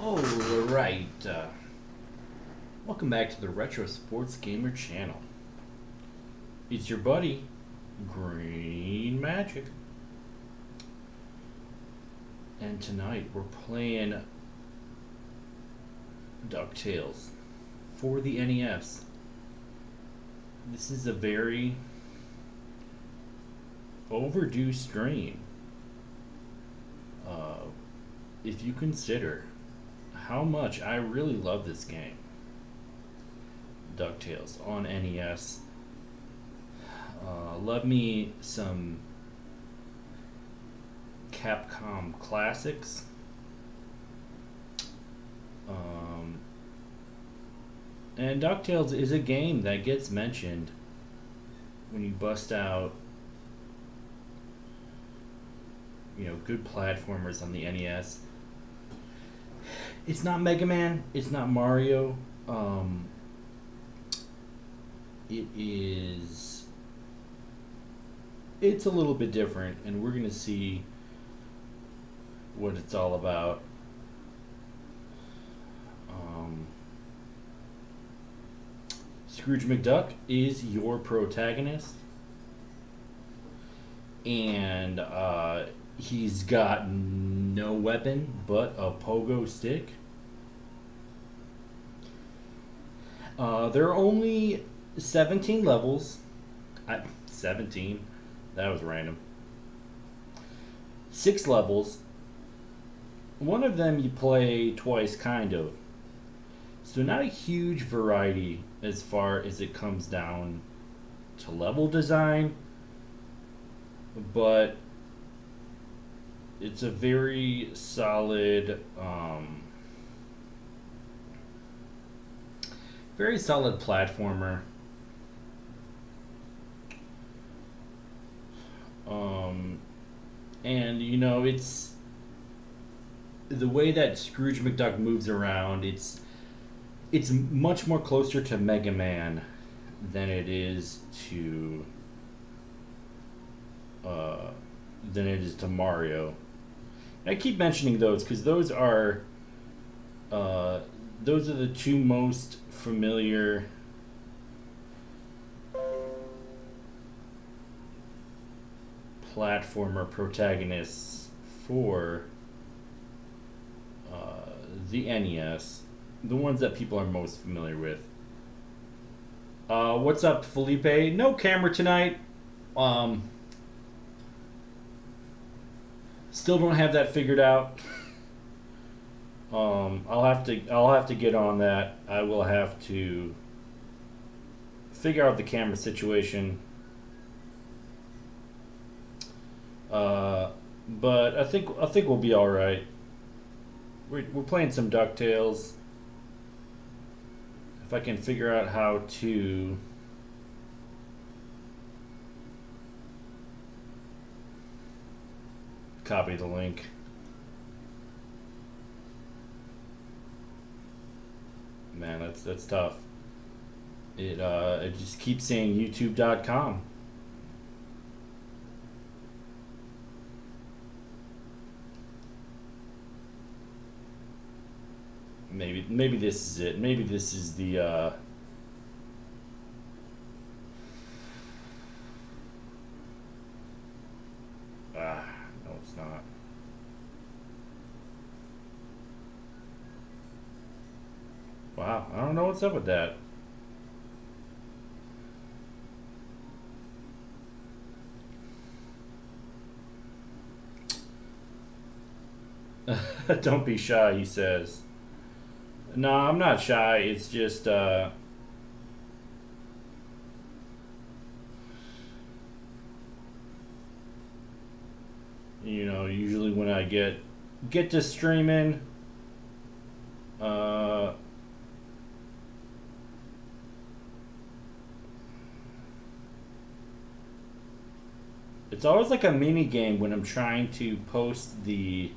Alright, welcome back to the Retro Sports Gamer channel. It's your buddy, Green Magic. And tonight we're playing Ducktales for the NES. This is a very overdue stream. If you consider how much I really love this game, DuckTales on NES. Love me some Capcom classics. And DuckTales is a game that gets mentioned when you bust out, good platformers on the NES. It's not Mega Man. It's not Mario. It's a little bit different, and we're gonna see what it's all about. Scrooge McDuck is your protagonist, and he's got no weapon but a pogo stick. There are only 17 levels. 17? That was random. 6 levels. One of them you play twice, kind of. So not a huge variety as far as it comes down to level design. But it's a very solid, platformer. And it's the way that Scrooge McDuck moves around. It's much more closer to Mega Man than it is to Mario. And I keep mentioning those because those are the two most familiar platformer protagonists for the NES. The ones that people are most familiar with. What's up, Felipe? No camera tonight. Still don't have that figured out. I'll have to get on that. I will have to figure out the camera situation. But I think we'll be all right. We're playing some DuckTales. If I can figure out how to copy the link. Man, that's tough. It just keeps saying youtube.com. Maybe this is it. Maybe this is the no, it's not. Wow, I don't know what's up with that. Don't be shy, he says. No, I'm not shy. It's just usually when I get to streaming, it's always like a mini game when I'm trying to post the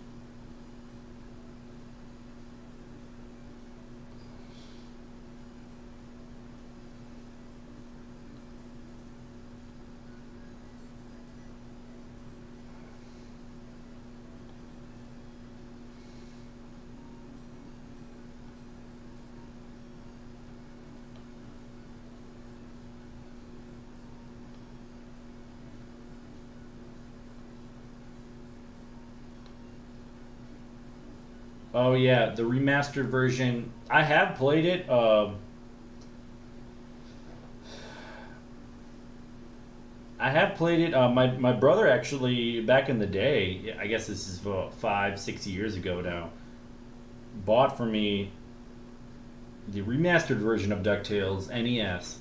Oh yeah, the remastered version. I have played it. I have played it. My brother actually back in the day. I guess this is about 5 6 years ago now. Bought for me the remastered version of Ducktales NES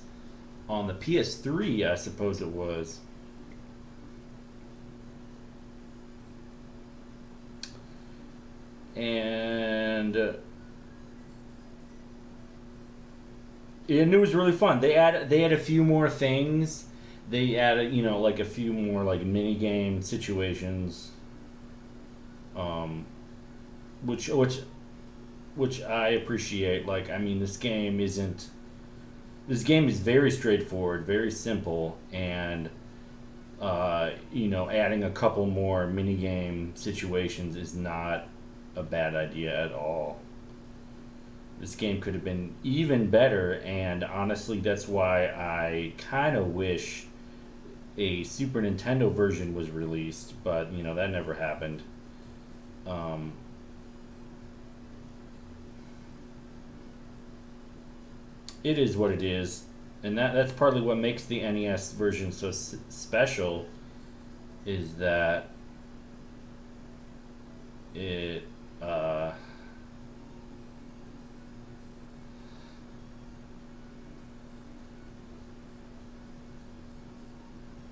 on the PS3. I suppose it was. And it was really fun. They had a few more things. They added, like a few more like mini game situations, um, which I appreciate. Like, I mean, this game isn't. This game is very straightforward, very simple, and adding a couple more mini game situations is not a bad idea at all. This game could have been even better, and honestly, that's why I kind of wish a Super Nintendo version was released, but that never happened. Um, it is what it is, and that's partly what makes the NES version so special. Is that it?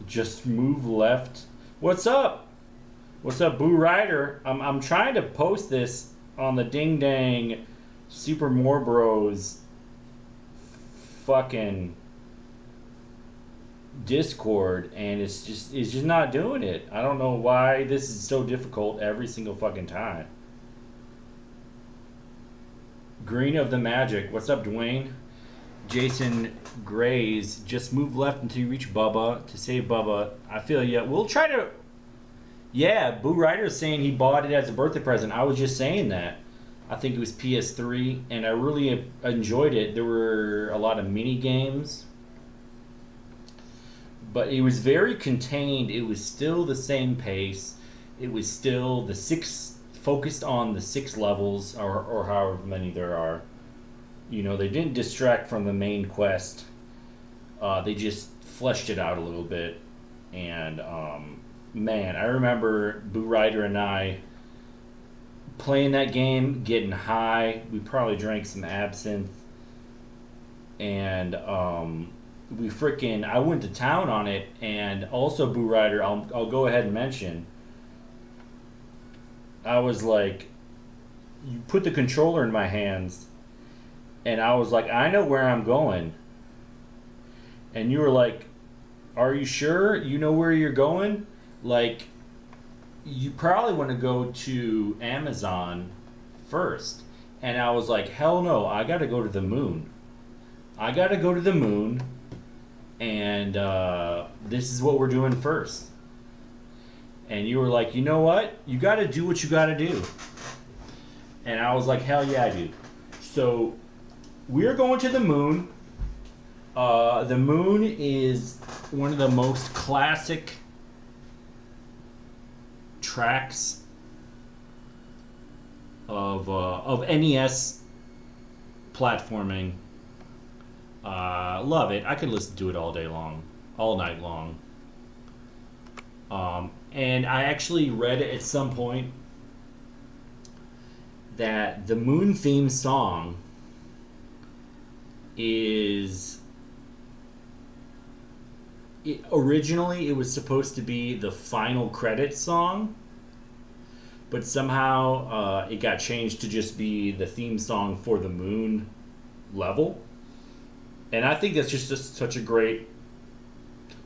Just move left. What's up? What's up, Boo Rider? I'm trying to post this on the Ding Dang Super More Bros fucking Discord, and it's just not doing it. I don't know why this is so difficult every single fucking time. Green of the Magic. What's up, Dwayne? Jason Grays. Just move left until you reach Bubba to save Bubba. I feel ya. We'll try to. Yeah, Boo Rider is saying he bought it as a birthday present. I was just saying that. I think it was PS3, and I really enjoyed it. There were a lot of mini games, but it was very contained. It was still the same pace. It was still the six, focused on the six levels, or however many there are. They didn't distract from the main quest. They just fleshed it out a little bit. And man, I remember Boo Rider and I playing that game, getting high. We probably drank some absinthe, and we freaking. I went to town on it, and also Boo Rider. I'll go ahead and mention. I was like, you put the controller in my hands, and I was like, I know where I'm going. And you were like, are you sure you know where you're going? Like, you probably want to go to Amazon first. And I was like, hell no, I got to go to the moon. I got to go to the moon, and this is what we're doing first. And you were like, you know what? You got to do what you got to do. And I was like, hell yeah, I do. So we're going to the moon. The moon is one of the most classic tracks of NES platforming. Love it. I could listen to it all day long, all night long. And I actually read at some point that the Moon theme song originally it was supposed to be the final credits song, but somehow it got changed to just be the theme song for the Moon level. And I think that's just such a great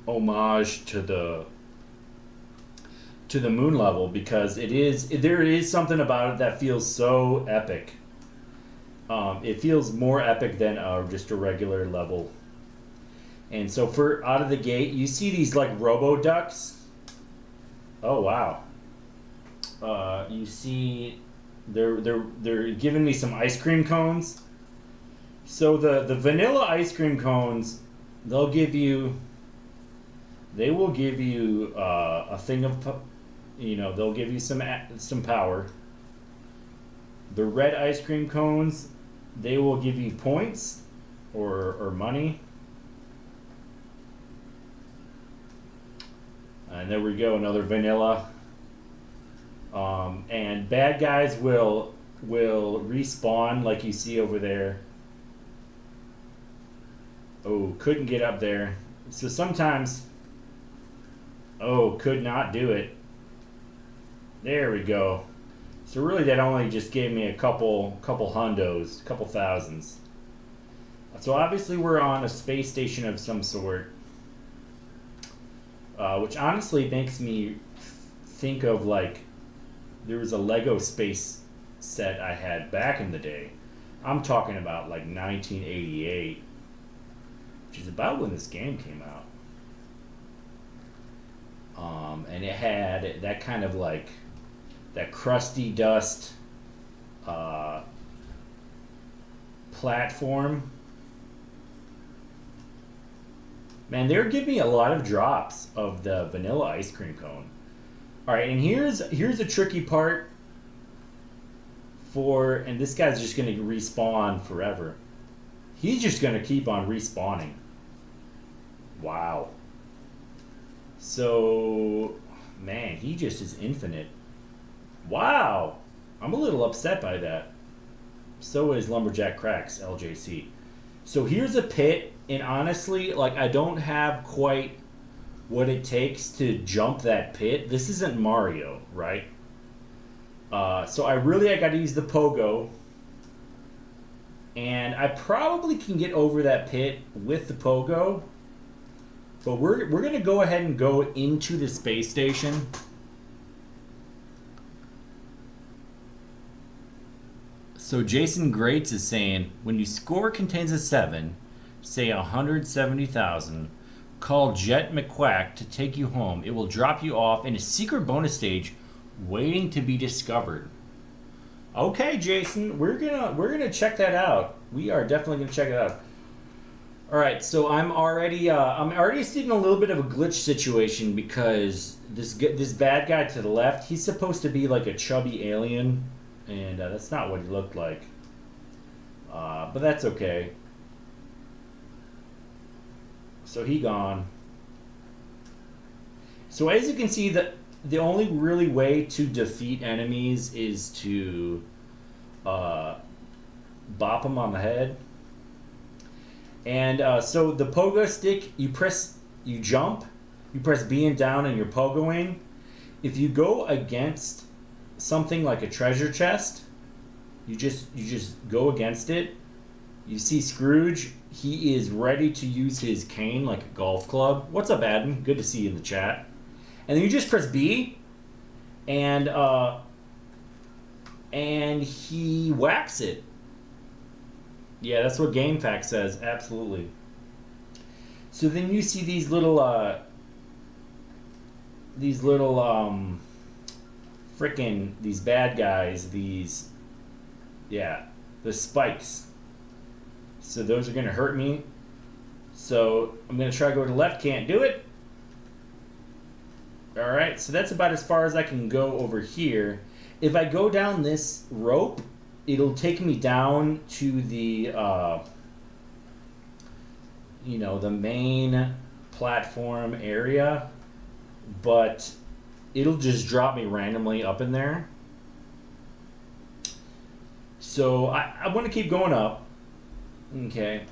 homage to the Moon level, because there is something about it that feels so epic. It feels more epic than just a regular level. And so for out of the gate, you see these like robo ducks. Oh wow! You see, they're giving me some ice cream cones. So the vanilla ice cream cones, they will give you a thing of, they'll give you some power. The red ice cream cones, they will give you points or money. And there we go, another vanilla. And bad guys will respawn like you see over there. Oh, couldn't get up there. So sometimes, oh, could not do it. There we go. So really that only just gave me a couple hundos, a couple thousands. So obviously we're on a space station of some sort. Which honestly makes me think of, like, there was a Lego space set I had back in the day. I'm talking about like 1988, which is about when this game came out. And it had that kind of like that crusty dust platform. Man, they were giving me a lot of drops of the vanilla ice cream cone. All right, and here's a tricky part and this guy's just going to respawn forever. He's just going to keep on respawning. Wow. So, man, he just is infinite. Wow. I'm a little upset by that. So is Lumberjack Cracks, LJC. So here's a pit, and honestly, like, I don't have quite what it takes to jump that pit. This isn't Mario, right? So I got to use the pogo, and I probably can get over that pit with the pogo, but we're gonna go ahead and go into the space station. So Jason Greats is saying, when your score contains a 7, say 170,000, call Jet McQuack to take you home. It will drop you off in a secret bonus stage waiting to be discovered. Okay, Jason, we're gonna check that out. We are definitely gonna check it out. All right, so I'm already seeing a little bit of a glitch situation because this bad guy to the left, he's supposed to be like a chubby alien, and that's not what he looked like. But that's okay. So he gone. So as you can see, the only really way to defeat enemies is to bop them on the head. And so the pogo stick, you jump, you press B and down, and you're pogoing. If you go against something like a treasure chest, you just go against it. You see Scrooge, he is ready to use his cane like a golf club. What's up, Adam? Good to see you in the chat. And then you just press B, and he whacks it. Yeah, that's what GameFAQ says. Absolutely. So then you see these little these bad guys. The spikes. So those are gonna hurt me. So I'm gonna try to go to the left. Can't do it. All right, so that's about as far as I can go over here. If I go down this rope, it'll take me down to the, the main platform area, but it'll just drop me randomly up in there. So I want to keep going up. Okay.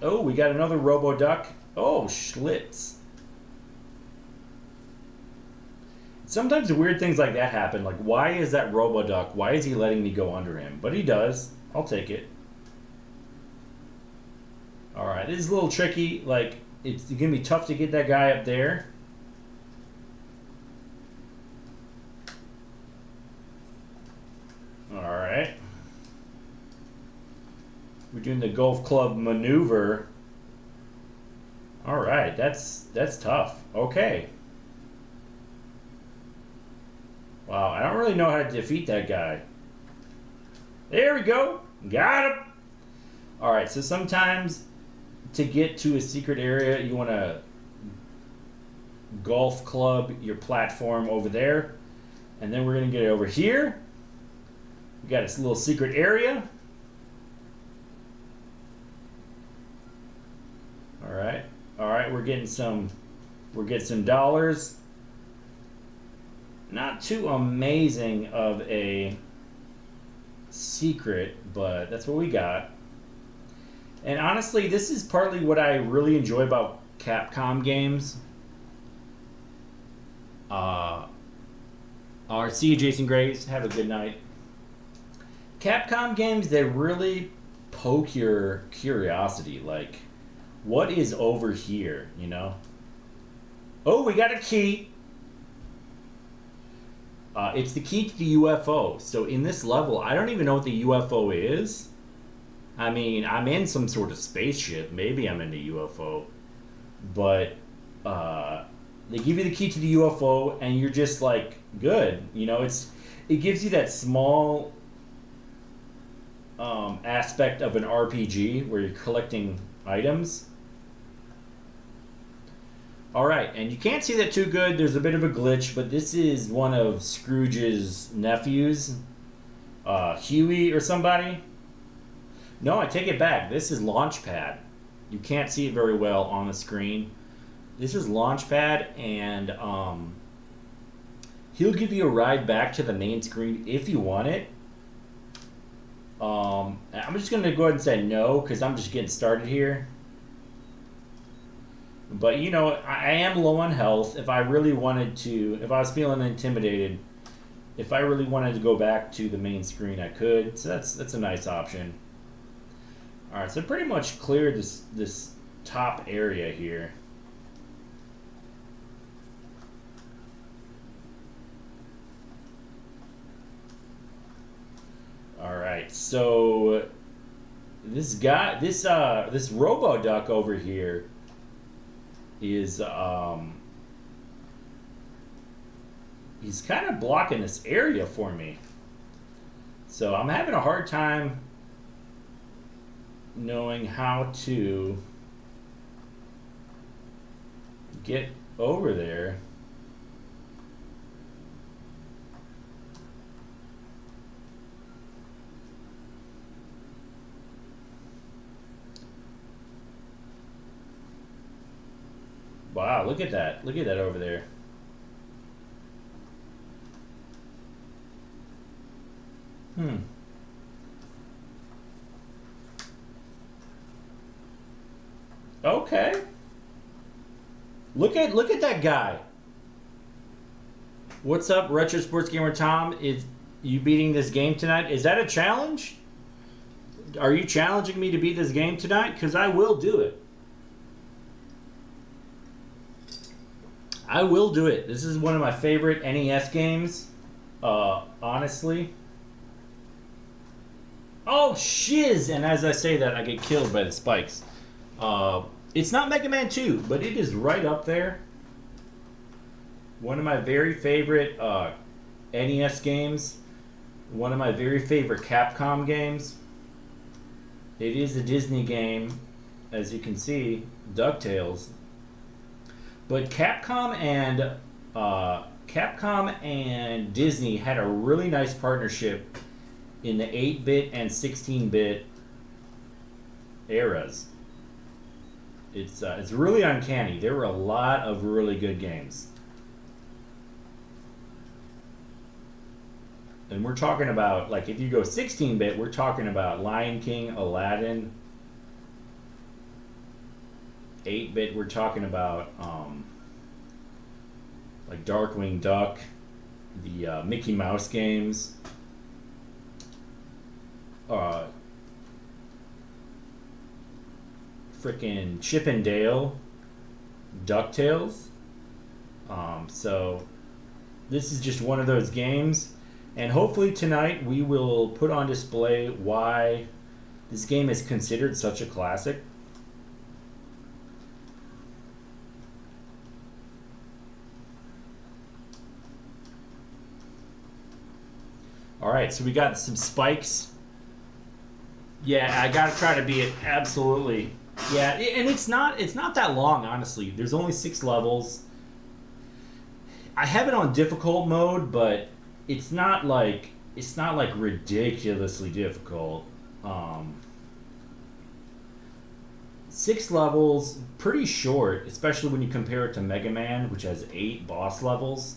Oh, we got another Robo-Duck. Oh, Schlitz. Sometimes the weird things like that happen. Like, why is that Robo-Duck? Why is he letting me go under him? But he does. I'll take it. Alright, this is a little tricky. Like, it's going to be tough to get that guy up there. Alright. We're doing the golf club maneuver. Alright, that's tough. Okay. Wow, I don't really know how to defeat that guy. There we go. Got him. Alright, so sometimes to get to a secret area, you want to golf club your platform over there. And then we're going to get over here. We got this little secret area. All right, we're getting some dollars. Not too amazing of a secret, but that's what we got. And honestly, this is partly what I really enjoy about Capcom games. See you, Jason Graves. Have a good night. Capcom games, they really poke your curiosity. Like, what is over here, you know? Oh, we got a key. It's the key to the UFO. So in this level, I don't even know what the UFO is. I mean, I'm in some sort of spaceship. Maybe I'm in a UFO. But they give you the key to the UFO, and you're just like, good. You know, it gives you that small aspect of an RPG where you're collecting items. Alright, and you can't see that too good. There's a bit of a glitch, but this is one of Scrooge's nephews. Huey or somebody. No, I take it back. This is Launchpad. You can't see it very well on the screen. This is Launchpad, and he'll give you a ride back to the main screen if you want it. I'm just going to go ahead and say no, because I'm just getting started here. But, you know, I am low on health. If I really wanted to, if I was feeling intimidated, if I really wanted to go back to the main screen, I could. So that's a nice option. Alright, so pretty much cleared this top area here. Alright, so this guy, this Robo-Duck over here is he's kind of blocking this area for me. So I'm having a hard time knowing how to get over there. Wow, look at that. Look at that over there. Okay. Look at that guy. What's up, Retro Sports Gamer Tom? Is you beating this game tonight? Is that a challenge? Are you challenging me to beat this game tonight? Because I will do it. I will do it. This is one of my favorite NES games. Honestly. Oh, shiz! And as I say that, I get killed by the spikes. It's not Mega Man 2, but it is right up there. One of my very favorite NES games. One of my very favorite Capcom games. It is a Disney game, as you can see, Ducktales. But Capcom and Disney had a really nice partnership in the 8-bit and 16-bit eras. It's really uncanny. There were a lot of really good games. And we're talking about, like, if you go 16-bit, we're talking about Lion King, Aladdin. 8-bit, we're talking about like Darkwing Duck, the Mickey Mouse games, frickin' Chip and Dale, Ducktales. So this is just one of those games, and hopefully tonight we will put on display why this game is considered such a classic. Alright, so we got some spikes. Yeah, I gotta try to beat it, absolutely. Yeah, and it's not that long, honestly. There's only 6 levels. I have it on difficult mode, but it's not like it's not like ridiculously difficult. Um, 6 levels, pretty short, especially when you compare it to Mega Man, which has 8 boss levels.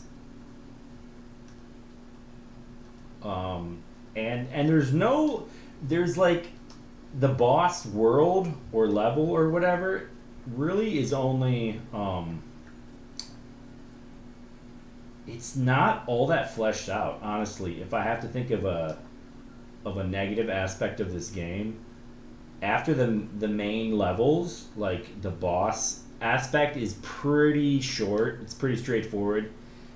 And there's like the boss world or level or whatever really is only it's not all that fleshed out, honestly. If I have to think of a negative aspect of this game, after the main levels, like the boss aspect is pretty short. It's pretty straightforward,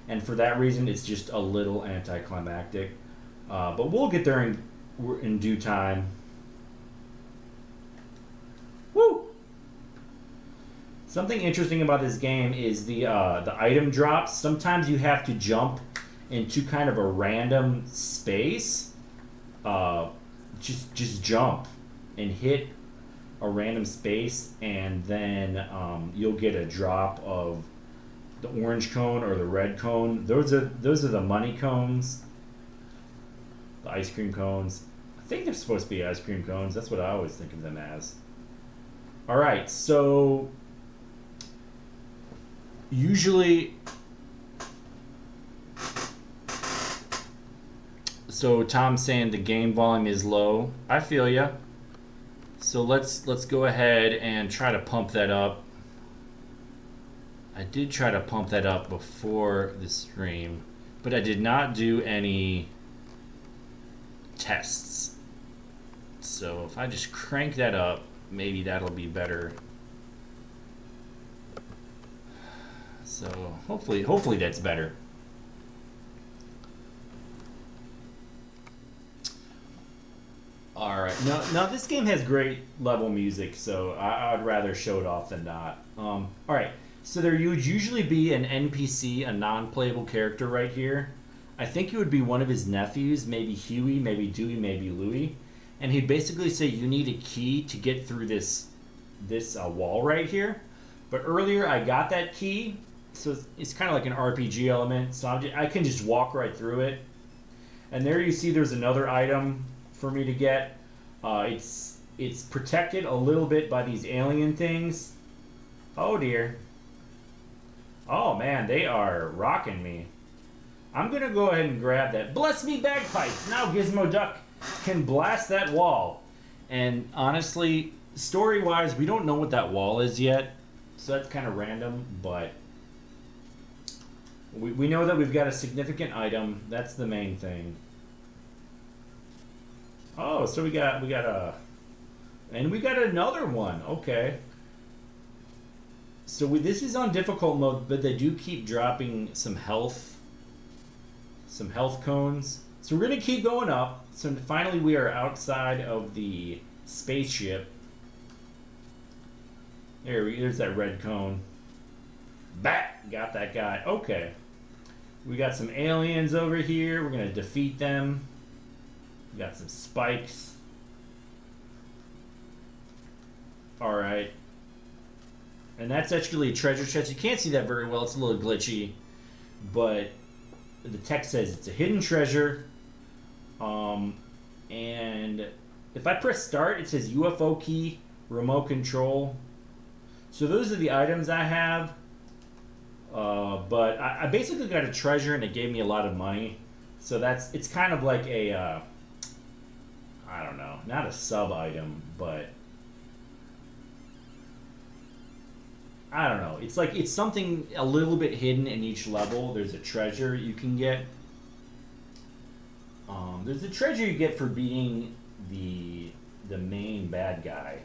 and for that reason, it's just a little anticlimactic. But we'll get there in due time. Woo! Something interesting about this game is the item drops. Sometimes you have to jump into kind of a random space. Just jump and hit a random space, and then you'll get a drop of the orange cone or the red cone. Those are the money cones, the ice cream cones. I think they're supposed to be ice cream cones. That's what I always think of them as. All right, so usually, so Tom's saying the game volume is low. I feel ya. So let's go ahead and try to pump that up. I did try to pump that up before the stream, but I did not do any tests. So if I just crank that up, maybe that'll be better. So hopefully that's better. All right. Now this game has great level music, so I'd rather show it off than not. All right. So there would usually be an NPC, a non-playable character right here. I think it would be one of his nephews, maybe Huey, maybe Dewey, maybe Louie, and he'd basically say you need a key to get through this wall right here. But earlier I got that key, so it's kind of like an RPG element. So I can just walk right through it. And there you see there's another item for me to get. It's protected a little bit by these alien things. Oh dear. Oh man, they are rocking me. I'm gonna go ahead and grab that. Bless me bagpipes! Now Gizmo Duck can blast that wall. And honestly, story-wise, we don't know what that wall is yet, so that's kind of random. But we know that we've got a significant item. That's the main thing. Oh, so we got and we got another one. Okay. So this is on difficult mode, but they do keep dropping some health cones. So we're gonna keep going up. So finally we are outside of the spaceship. There's that red cone. Bat! Got that guy. Okay. We got some aliens over here. We're gonna defeat them. We got some spikes. Alright. And that's actually a treasure chest. You can't see that very well. It's a little glitchy. But the text says it's a hidden treasure. And if I press start, it says UFO key, remote control. So those are the items I have. But I basically got a treasure and it gave me a lot of money. So it's kind of like a, I don't know, not a sub item, but I don't know. It's something a little bit hidden in each level. There's a treasure you can get. There's a treasure you get for beating the main bad guy.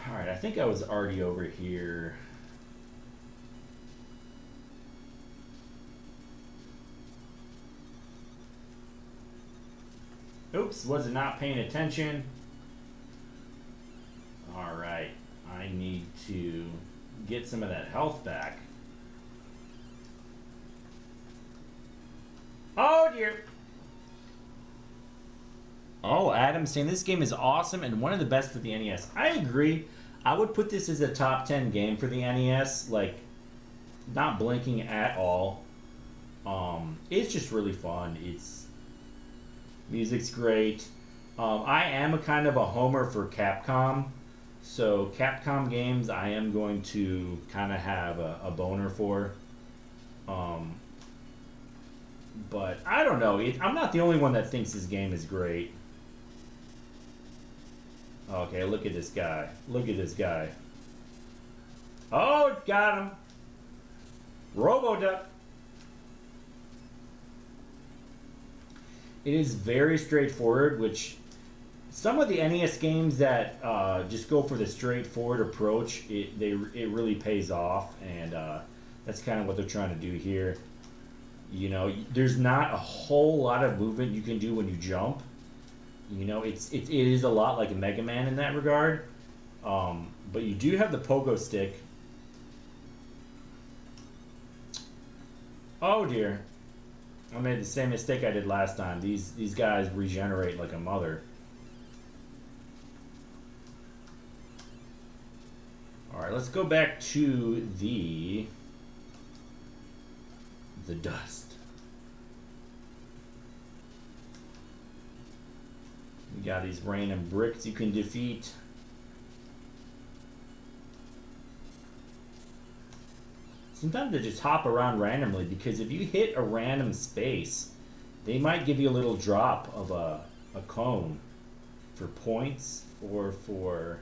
Alright, I think I was already over here. Oops, was not paying attention. Alright, I need to get some of that health back. Oh dear. Oh, Adam's saying this game is awesome and one of the best for the NES. I agree. I would put this as a top 10 game for the NES, like not blinking at all. it's just really fun. It's music's great. I am a kind of a homer for Capcom, so Capcom games I am going to kind of have a boner for. Um, but I don't know. I'm not the only one that thinks this game is great. Okay, look at this guy. Look at this guy. Oh, got him. Roboduck. It is very straightforward, which some of the NES games that just go for the straightforward approach, it really pays off, and that's kind of what they're trying to do here. You know, there's not a whole lot of movement you can do when you jump. You know, it is a lot like a Mega Man in that regard, but you do have the pogo stick. Oh dear. I made the same mistake I did last time. These guys regenerate like a mother. Alright, let's go back to the dust. You got these random bricks you can defeat. Sometimes they just hop around randomly because if you hit a random space, they might give you a little drop of a cone for points or for...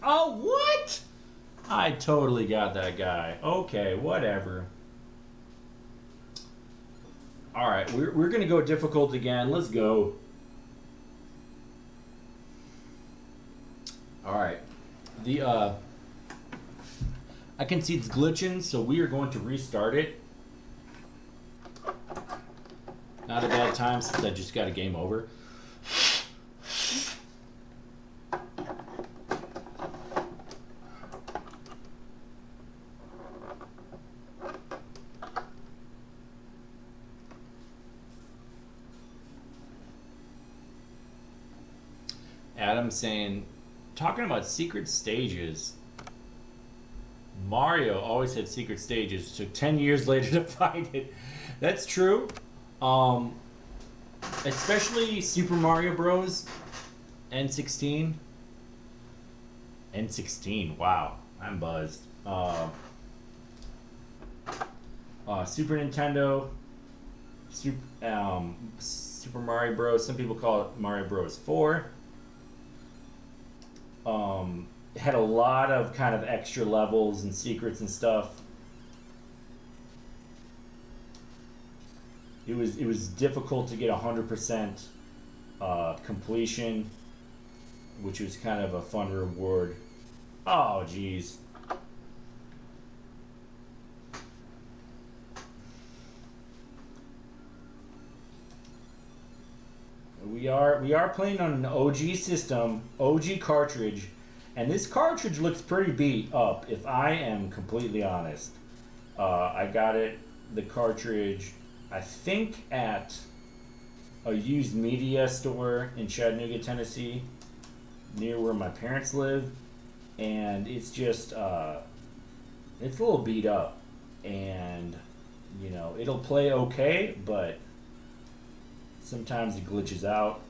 Oh, what? I totally got that guy. Okay, whatever. Alright, we're going to go difficult again. Let's go. Alright. I can see it's glitching, so we are going to restart it. Not a bad time since I just got a game over. Adam saying, talking about secret stages. Mario always had secret stages. It took 10 years later to find it. That's true. Especially Super Mario Bros. N16. N16, wow. I'm buzzed. Super Nintendo. Super Mario Bros. Some people call it Mario Bros. 4. It had a lot of kind of extra levels and secrets and stuff. It was difficult to get 100% completion, which was kind of a fun reward. Oh, geez. We are playing on an OG system, OG cartridge, and this cartridge looks pretty beat up, if I am completely honest. I got the cartridge, I think, at a used media store in Chattanooga, Tennessee, near where my parents live, and it's just, it's a little beat up, and, you know, it'll play okay, but sometimes it glitches out.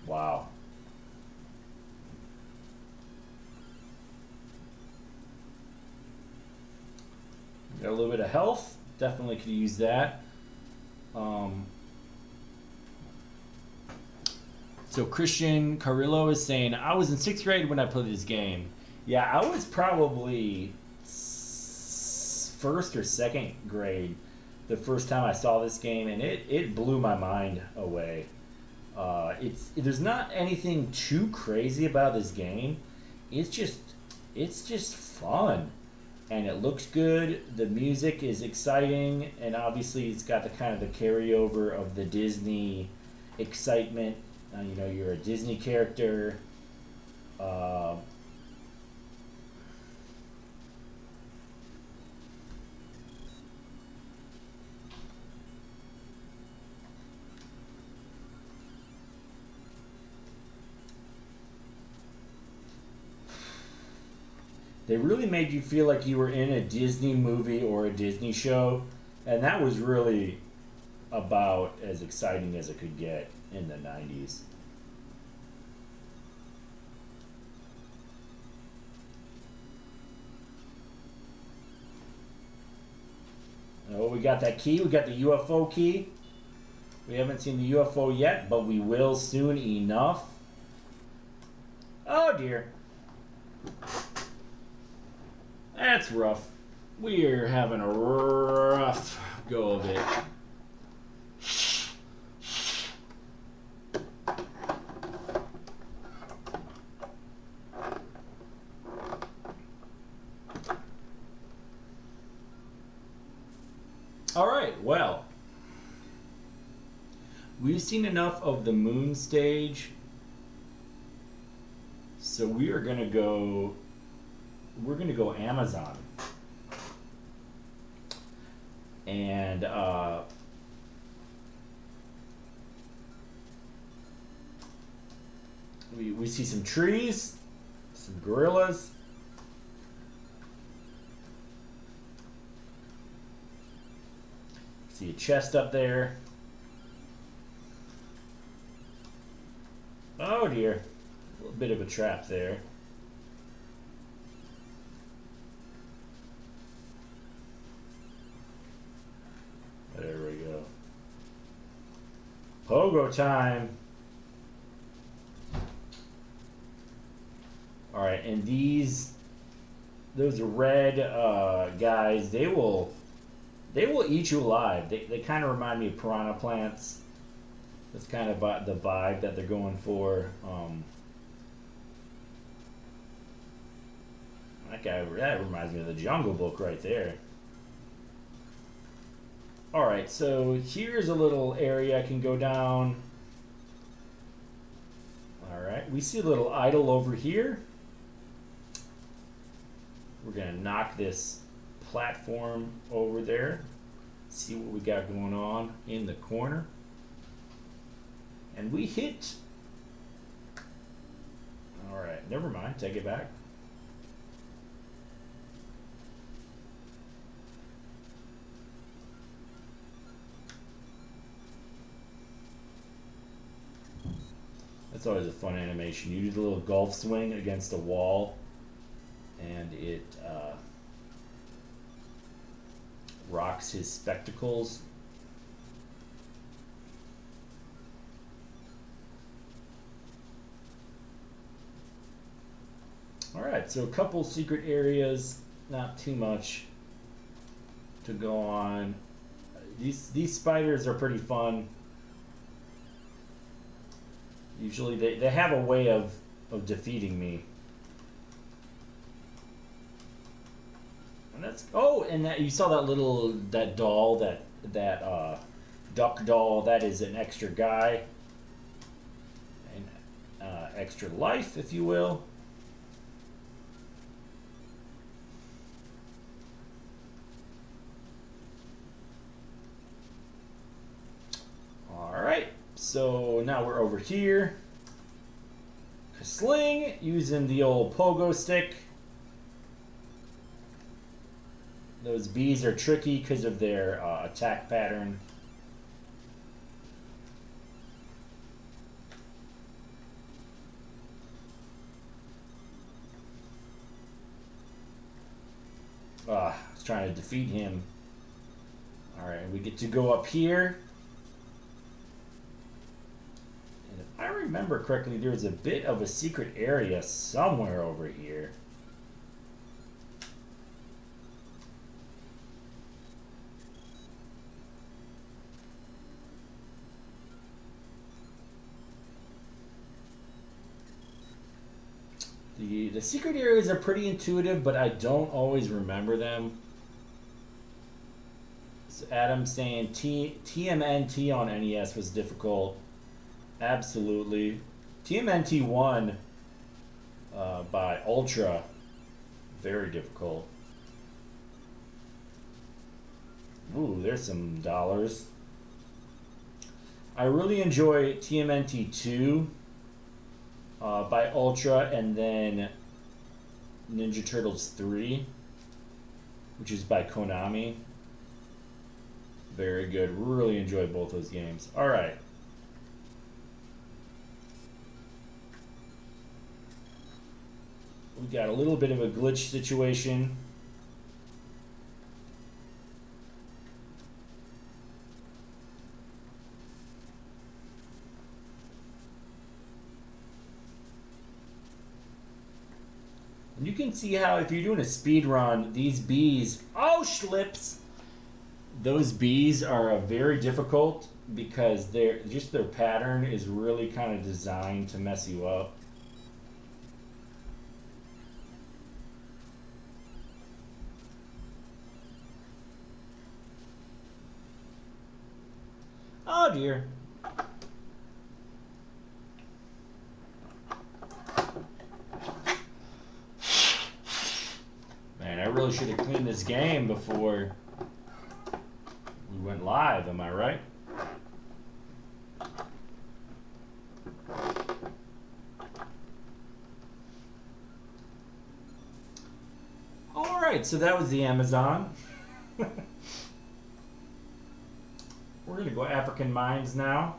Wow. Got a little bit of health. Definitely could use that. So Christian Carrillo is saying, I was in 6th grade when I played this game. Yeah, I was probably 1st or 2nd grade the first time I saw this game, and it blew my mind away. There's not anything too crazy about this game. It's just fun, and it looks good. The music is exciting, and obviously it's got the kind of the carryover of the Disney excitement. You know, you're a Disney character. They really made you feel like you were in a Disney movie or a Disney show, and that was really about as exciting as it could get in the 90s. Oh, we got that key. We got the UFO key. We haven't seen the UFO yet, but we will soon enough. Oh dear. That's rough. We're having a rough go of it. Alright, well. We've seen enough of the moon stage. So we're gonna go Amazon. And we see some trees, some gorillas. See a chest up there. Oh dear. A little bit of a trap there. There we go. Pogo time. Alright, and those red guys, they will eat you alive. They kind of remind me of piranha plants. That's kind of the vibe that they're going for. That reminds me of the Jungle Book right there. Alright, so here's a little area I can go down. Alright, we see a little idol over here. We're going to knock this platform over there. See what we got going on in the corner. And we hit... Alright, never mind. Take it back. That's always a fun animation. You do the little golf swing against a wall, and it rocks his spectacles. Alright, so a couple secret areas, not too much to go on. These spiders are pretty fun. Usually they have a way of defeating me. And that's and that you saw that doll, that duck doll, that is an extra guy. And extra life, if you will. Alright, so now we're over here. Sling, using the old pogo stick. Those bees are tricky because of their attack pattern. I was trying to defeat him. Alright, we get to go up here. And if I remember correctly, there's a bit of a secret area somewhere over here. The secret areas are pretty intuitive, but I don't always remember them. So Adam's saying TMNT on NES was difficult. Absolutely. TMNT 1 by Ultra, very difficult. Ooh, there's some dollars. I really enjoy TMNT 2 by Ultra, and then Ninja Turtles 3, which is by Konami. Very good. Really enjoyed both those games. All right. We got a little bit of a glitch situation. And you can see how if you're doing a speed run, these bees, oh schlips, those bees are very difficult because their pattern is really kind of designed to mess you up. Oh dear. Man, I really should have cleaned this game before we went live, am I right? Alright, so that was the Amazon. We're going to go African mines now.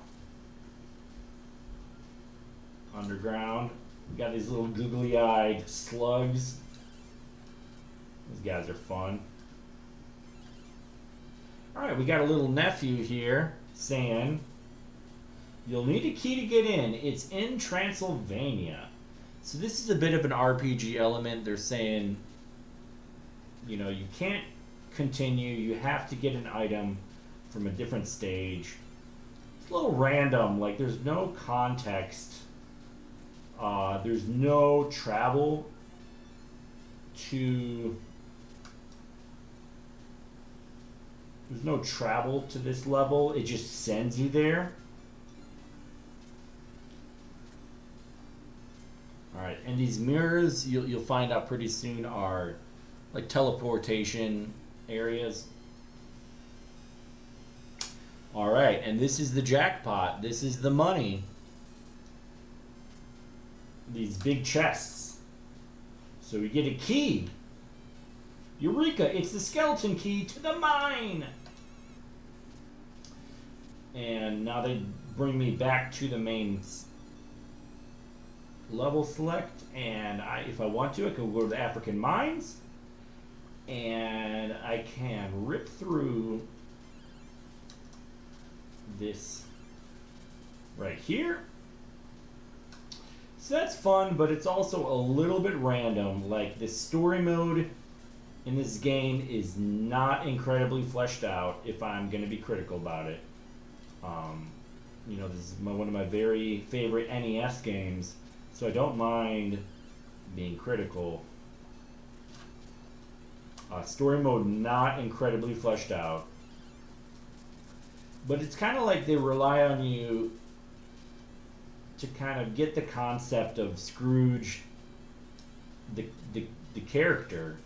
Underground. We got these little googly-eyed slugs. These guys are fun. Alright, we got a little nephew here saying, you'll need a key to get in. It's in Transylvania. So this is a bit of an RPG element. They're saying, you know, you can't continue. You have to get an item from a different stage. It's a little random. Like, there's no context. There's no travel to... There's no travel to this level. It just sends you there. Alright, and these mirrors, you'll find out pretty soon, are like teleportation areas. Alright, and this is the jackpot. This is the money. These big chests. So we get a key. Eureka! It's the skeleton key to the mine! And now they bring me back to the main level select. And if I want to, I can go to the African mines. And I can rip through this right here. So that's fun, but it's also a little bit random. Like, the story mode in this game is not incredibly fleshed out, if I'm going to be critical about it. You know, this is one of my very favorite NES games, so I don't mind being critical. Story mode not incredibly fleshed out. But it's kind of like they rely on you to kind of get the concept of Scrooge, the character,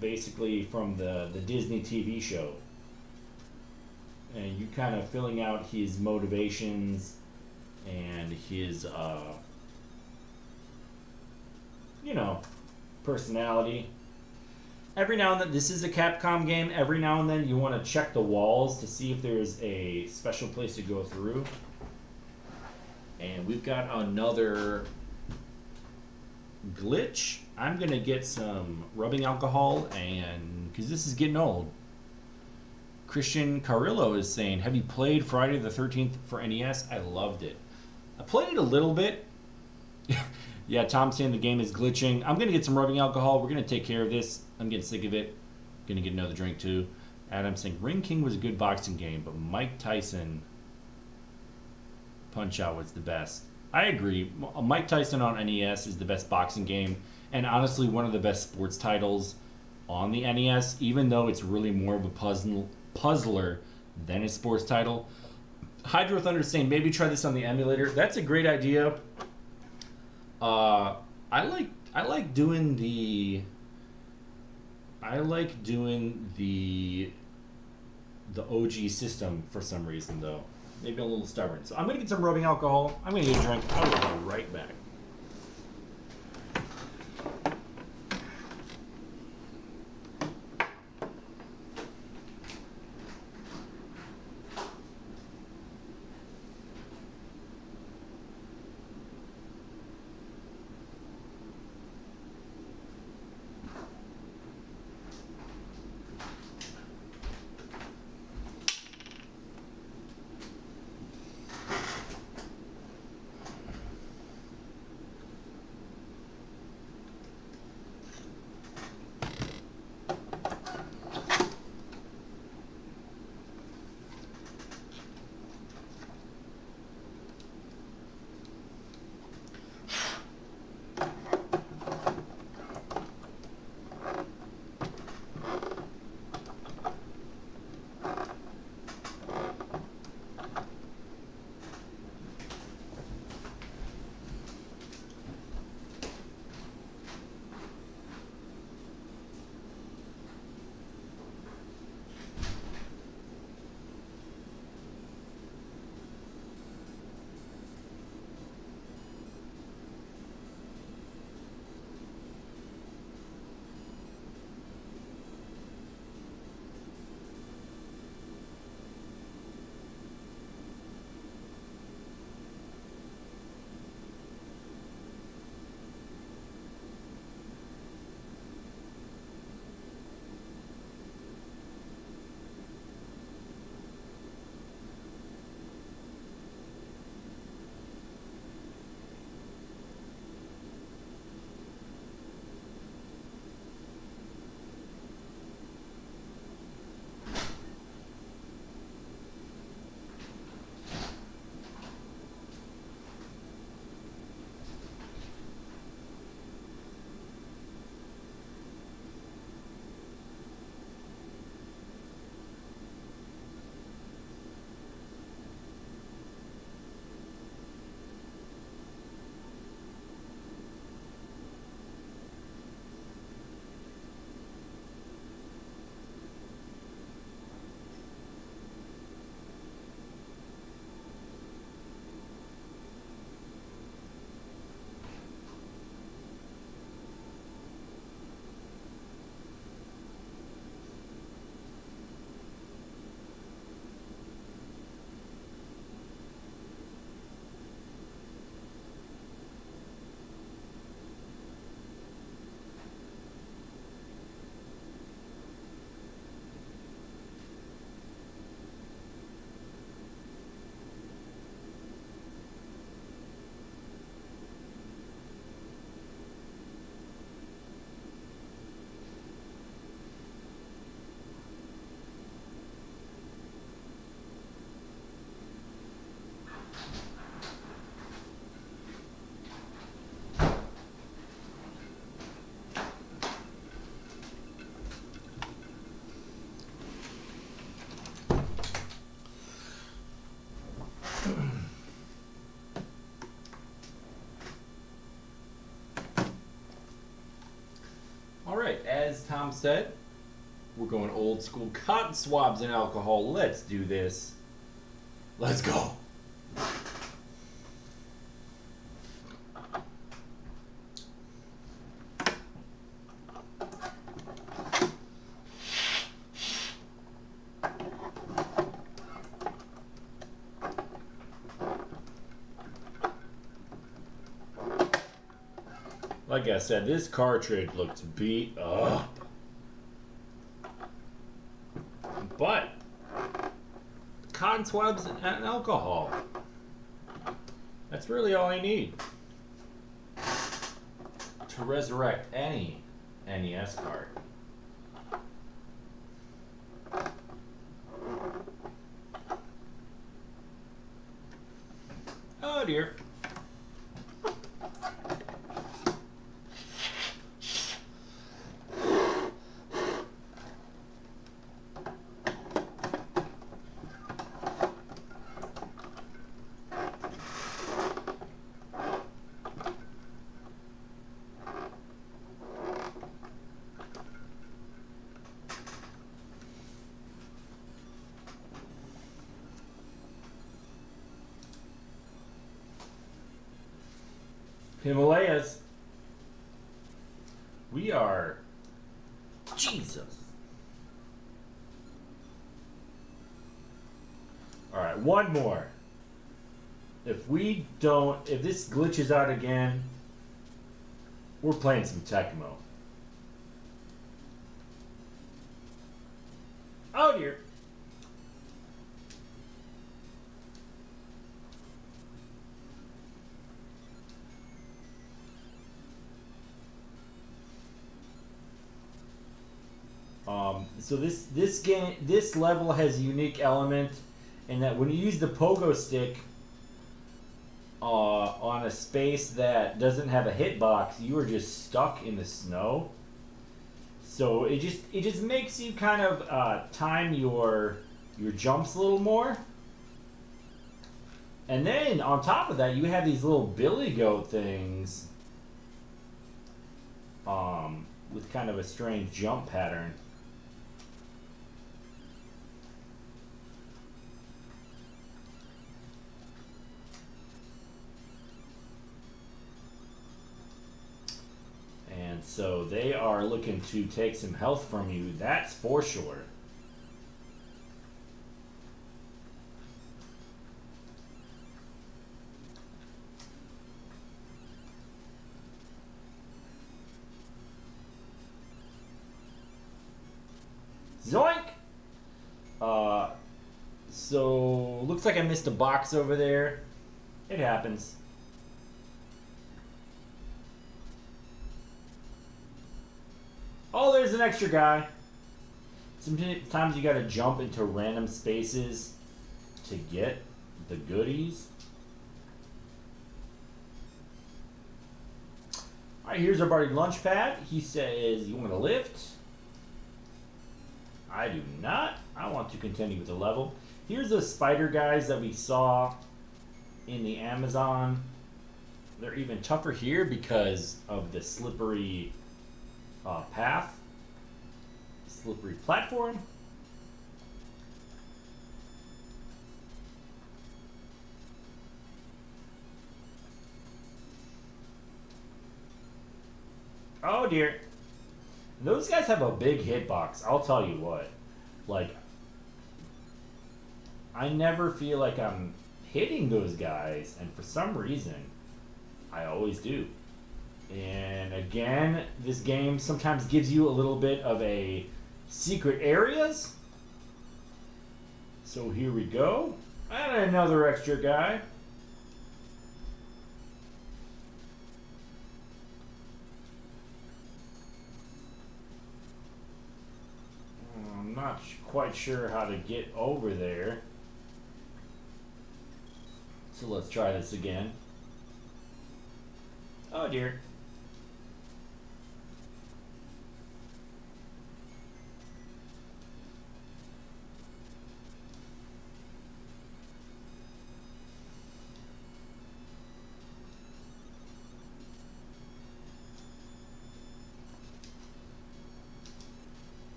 basically from the Disney TV show. And you kind of filling out his motivations and his, you know, personality. Every now and then, this is a Capcom game, every now and then you want to check the walls to see if there's a special place to go through. And we've got another glitch. I'm going to get some rubbing alcohol, and because this is getting old. Christian Carrillo is saying, have you played Friday the 13th for NES? I loved it. I played it a little bit. Yeah, Tom's saying the game is glitching. I'm going to get some rubbing alcohol. We're going to take care of this. I'm getting sick of it. Going to get another drink too. Adam saying, Ring King was a good boxing game, but Mike Tyson Punch-Out was the best. I agree. Mike Tyson on NES is the best boxing game, and honestly one of the best sports titles on the NES, even though it's really more of a puzzler than a sports title. Hydro Thunder saying, maybe try this on the emulator. That's a great idea. I like doing the OG system for some reason, though. Maybe a little stubborn. So I'm going to get some rubbing alcohol. I'm going to get a drink. I will be right back. Tom said. We're going old school cotton swabs and alcohol. Let's do this. Let's go. Like I said, this cartridge looks beat up. But cotton swabs and alcohol. That's really all I need to resurrect any NES card. Oh dear. Himalayas. We are Jesus. Alright, one more. If this glitches out again, we're playing some Tecmo. Oh dear. So this level has a unique element in that when you use the pogo stick on a space that doesn't have a hitbox, you are just stuck in the snow. So it just makes you kind of time your jumps a little more. And then on top of that, you have these little billy goat things with kind of a strange jump pattern. And so they are looking to take some health from you, that's for sure. Zoink! So looks like I missed a box over there. It happens. Oh, there's an extra guy. Sometimes you gotta jump into random spaces to get the goodies. Alright, here's our buddy Lunchpad. He says, you want a lift? I do not. I want to continue with the level. Here's the spider guys that we saw in the Amazon. They're even tougher here because of the slippery path, slippery platform. Oh dear. Those guys have a big hitbox, I'll tell you what. Like, I never feel like I'm hitting those guys, and for some reason, I always do. And again, this game sometimes gives you a little bit of a secret areas. So here we go. And another extra guy. I'm not quite sure how to get over there. So let's try this again. Oh dear.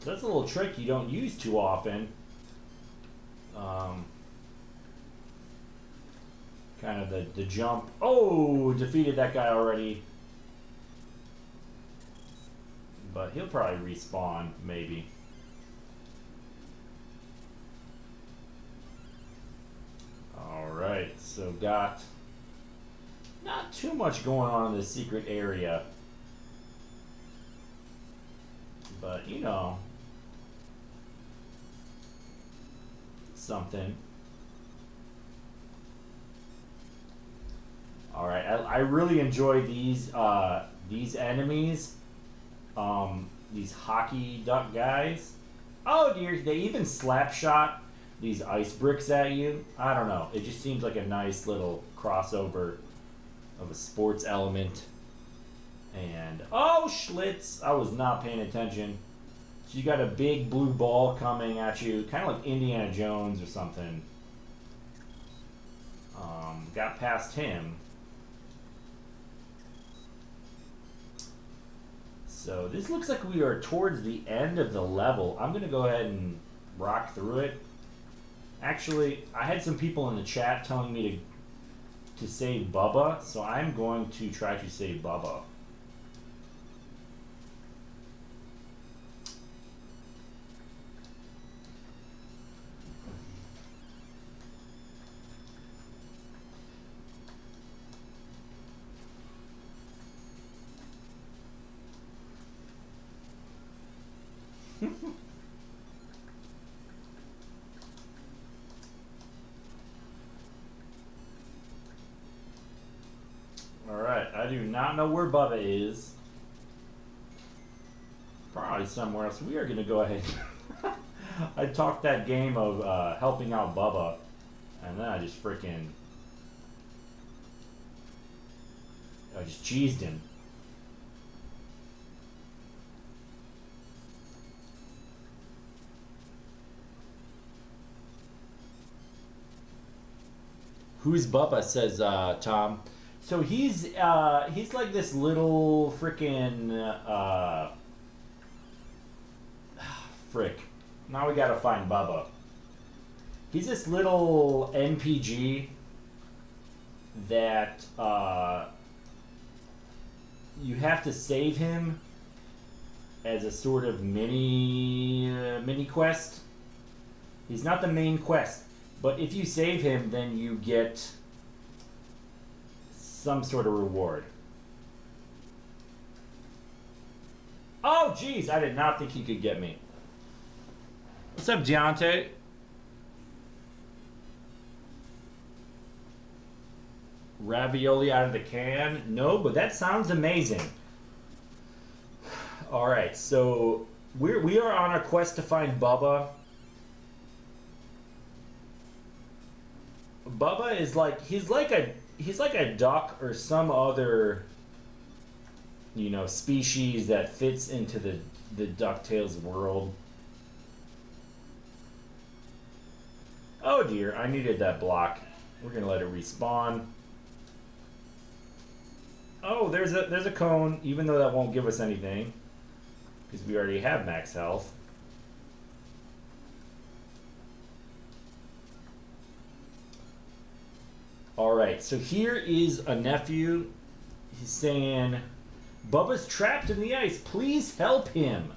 So that's a little trick you don't use too often. Kind of the jump. Oh, defeated that guy already. But he'll probably respawn, maybe. Alright, so got not too much going on in this secret area. But, you know, something. Alright, I really enjoy these enemies. These hockey duck guys. Oh dear, they even slap shot these ice bricks at you. I don't know. It just seems like a nice little crossover of a sports element. And oh, Schlitz! I was not paying attention. So you got a big blue ball coming at you, kind of like Indiana Jones or something. Got past him. So this looks like we are towards the end of the level. I'm going to go ahead and rock through it. Actually, I had some people in the chat telling me to save Bubba, so I'm going to try to save Bubba. Alright, I do not know where Bubba is. Probably somewhere else. We are going to go ahead. I talked that game of helping out Bubba, and then I just cheesed him. Who's Bubba, says Tom. So he's like this little frickin' frick. Now we gotta find Bubba. He's this little NPG that you have to save him as a sort of mini quest. He's not the main quest, but if you save him, then you get some sort of reward. Oh, jeez, I did not think he could get me. What's up, Deontay? Ravioli out of the can? No, but that sounds amazing. Alright, so we are on a quest to find Bubba. Bubba is like he's like a duck or some other, you know, species that fits into the Ducktales world. Oh dear, I needed that block. We're gonna let it respawn. Oh, there's a cone, even though that won't give us anything, because we already have max health. Alright, so here is a nephew. He's saying, Bubba's trapped in the ice. Please help him.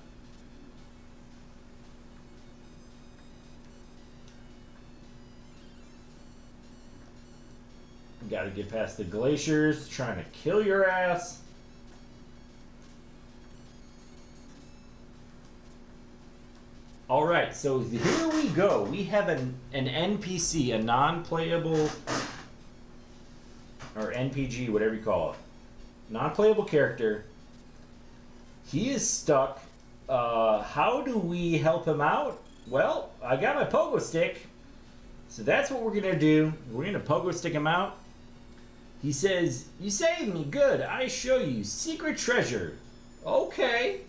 Gotta get past the glaciers, trying to kill your ass. Alright, so here we go. We have an NPC, a non-playable, or NPG, whatever you call it. Non-playable character. He is stuck. How do we help him out? Well, I got my pogo stick. So that's what we're going to do. We're going to pogo stick him out. He says, you saved me, good. I show you secret treasure. Okay.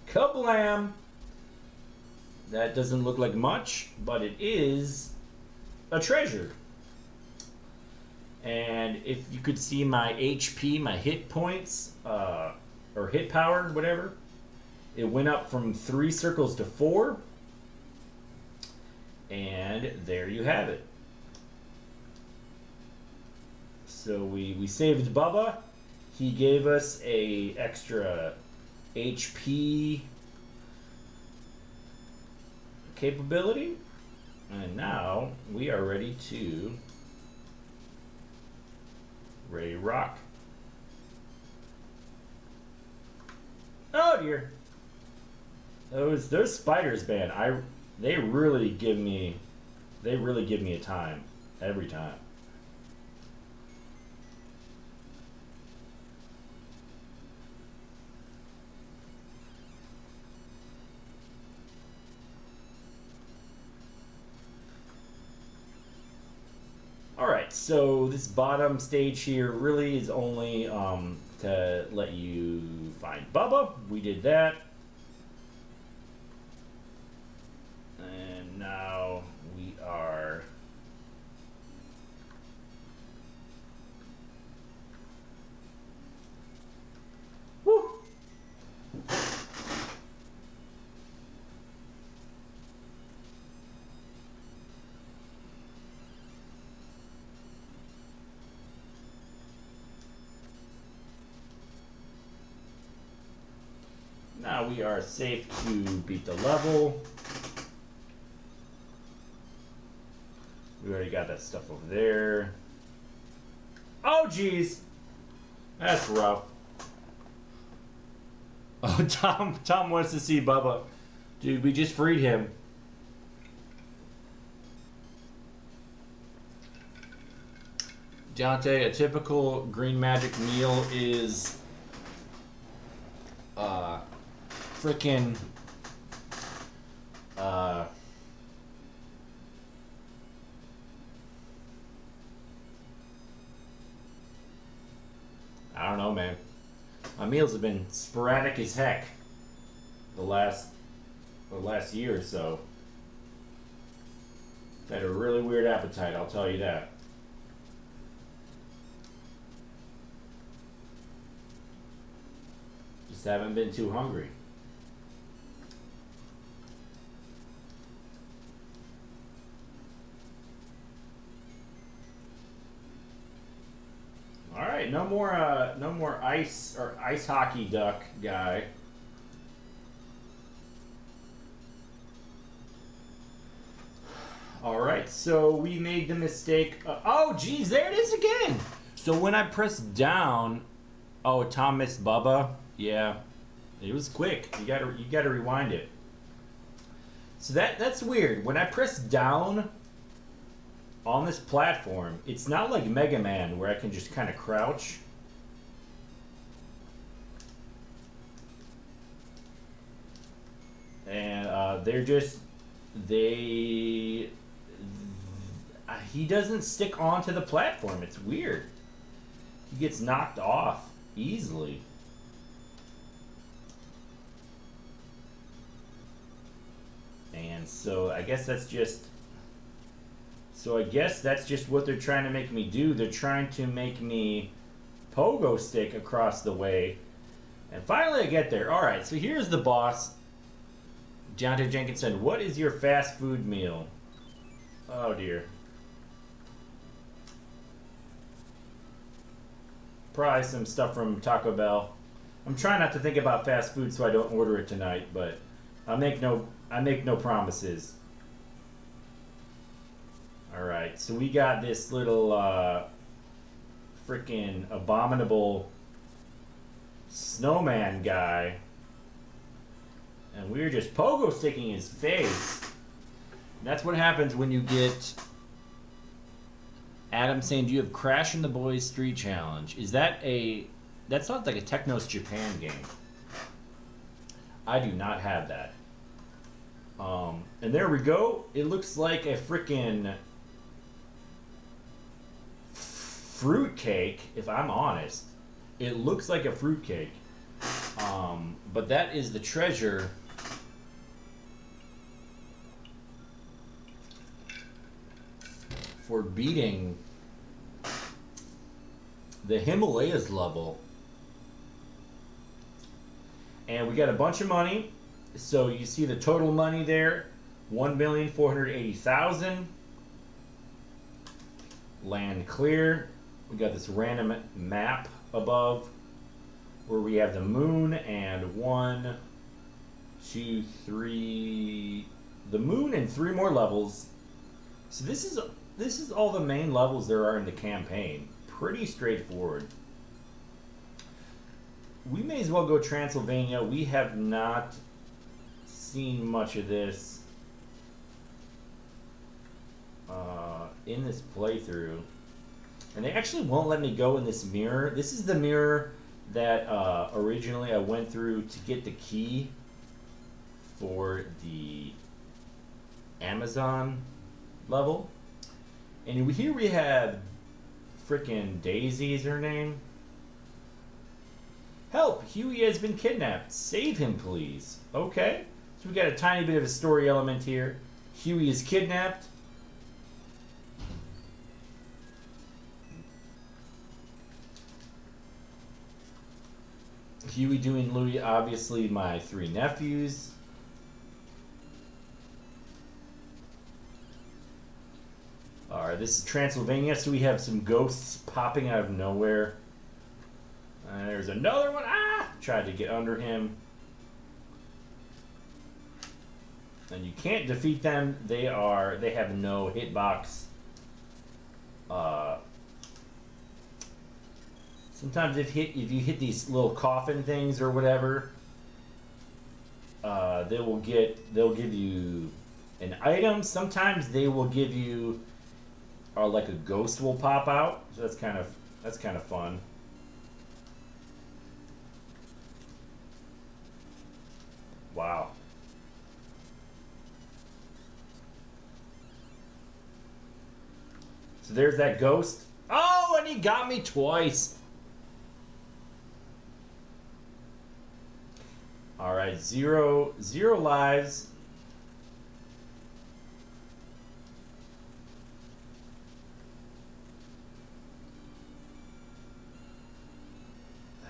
Kablam. That doesn't look like much, but it is a treasure. And if you could see my HP, my hit points, or hit power, whatever, It went up from 3 circles to 4. And there you have it. So we saved Bubba. He gave us a extra HP capability. And now we are ready to rock. Oh dear. Those spiders, man, they really give me a time every time. Alright, so this bottom stage here really is only to let you find Bubba. We did that. And now we are... Woo! Now we are safe to beat the level. We already got that stuff over there. Oh, jeez. That's rough. Oh, Tom wants to see Bubba. Dude, we just freed him. Dante, a typical green magic meal is frickin' I don't know, man. My meals have been sporadic as heck the last year or so. Had a really weird appetite, I'll tell you that. Just haven't been too hungry. All right, no more ice hockey duck guy. All right, so we made the mistake. Oh, geez, there it is again. So when I press down, oh, Tom missed Bubba. Yeah, it was quick. You gotta rewind it. So that's weird. When I press down on this platform, it's not like Mega Man where I can just kind of crouch. And he doesn't stick onto the platform. It's weird. He gets knocked off easily. And so I guess that's just what they're trying to make me do. They're trying to make me pogo stick across the way. And finally I get there. Alright, so here's the boss. Deontay Jenkins said, "What is your fast food meal?" Oh dear. Probably some stuff from Taco Bell. I'm trying not to think about fast food so I don't order it tonight, but I make no promises. Alright, so we got this little freaking abominable snowman guy. And we were just pogo sticking his face. And that's what happens when you get Adam saying, "Do you have Crash and the Boys Street Challenge?" That sounds like a Technos Japan game. I do not have that. And there we go. It looks like a freaking fruitcake, if I'm honest. It looks like a fruitcake. But that is the treasure for beating the Himalayas level. And we got a bunch of money. So you see the total money there, 1,480,000. Land clear. We got this random map above where we have the moon and 1, 2, 3, the moon and 3 more levels. So this is all the main levels there are in the campaign. Pretty straightforward. We may as well go Transylvania. We have not seen much of this in this playthrough. And they actually won't let me go in this mirror. This is the mirror that originally I went through to get the key for the Amazon level. And here we have frickin' Daisy is her name. Help! Huey has been kidnapped. Save him, please. Okay. So we got a tiny bit of a story element here. Huey is kidnapped. Huey, Dewey, and Louie, obviously my 3 nephews. Alright, this is Transylvania, so we have some ghosts popping out of nowhere. There's another one. Ah! Tried to get under him. And you can't defeat them. They have no hitbox. Sometimes if you hit these little coffin things or whatever, they'll give you an item. Sometimes they will give you, or like a ghost will pop out. So that's kind of fun. Wow. So there's that ghost. Oh, and he got me twice. All right, zero lives.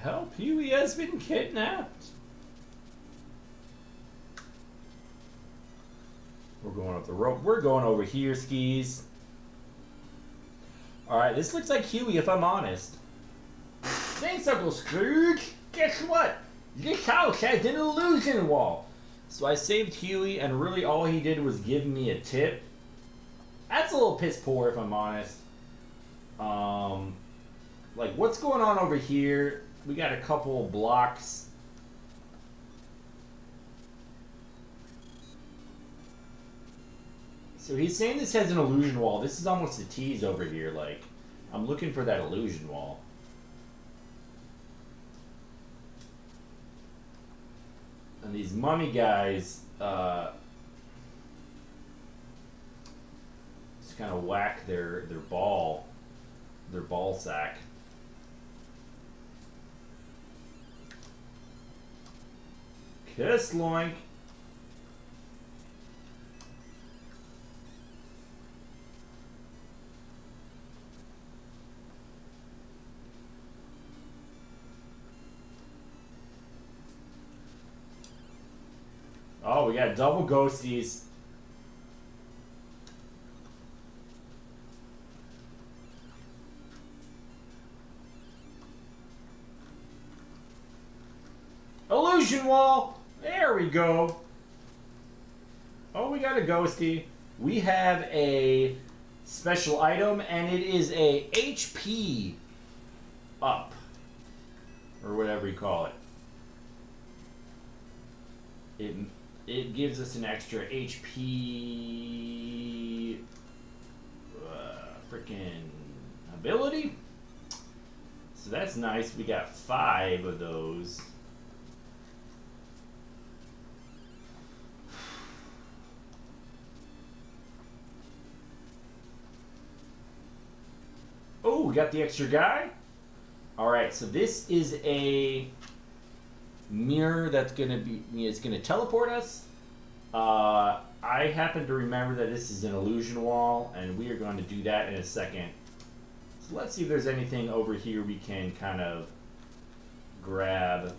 Help, Huey has been kidnapped. We're going up the rope. We're going over here, skis. All right, this looks like Huey, if I'm honest. Thanks, Uncle Scrooge. Guess what? This house has an illusion wall. So I saved Huey, and really all he did was give me a tip. That's a little piss poor, if I'm honest. Like, what's going on over here? We got a couple blocks. So he's saying this has an illusion wall. This is almost a tease over here. Like, I'm looking for that illusion wall. And these mummy guys just kind of whack their ball sack. Kiss loink. Oh, we got double ghosties. Illusion wall. There we go. Oh, we got a ghosty. We have a special item, and it is a HP up, or whatever you call it. It gives us an extra HP freaking ability. So that's nice. We got 5 of those. Oh, we got the extra guy. All right, so this is a mirror that's gonna teleport us. I happen to remember that this is an illusion wall, and we are going to do that in a second. So let's see if there's anything over here we can kind of grab.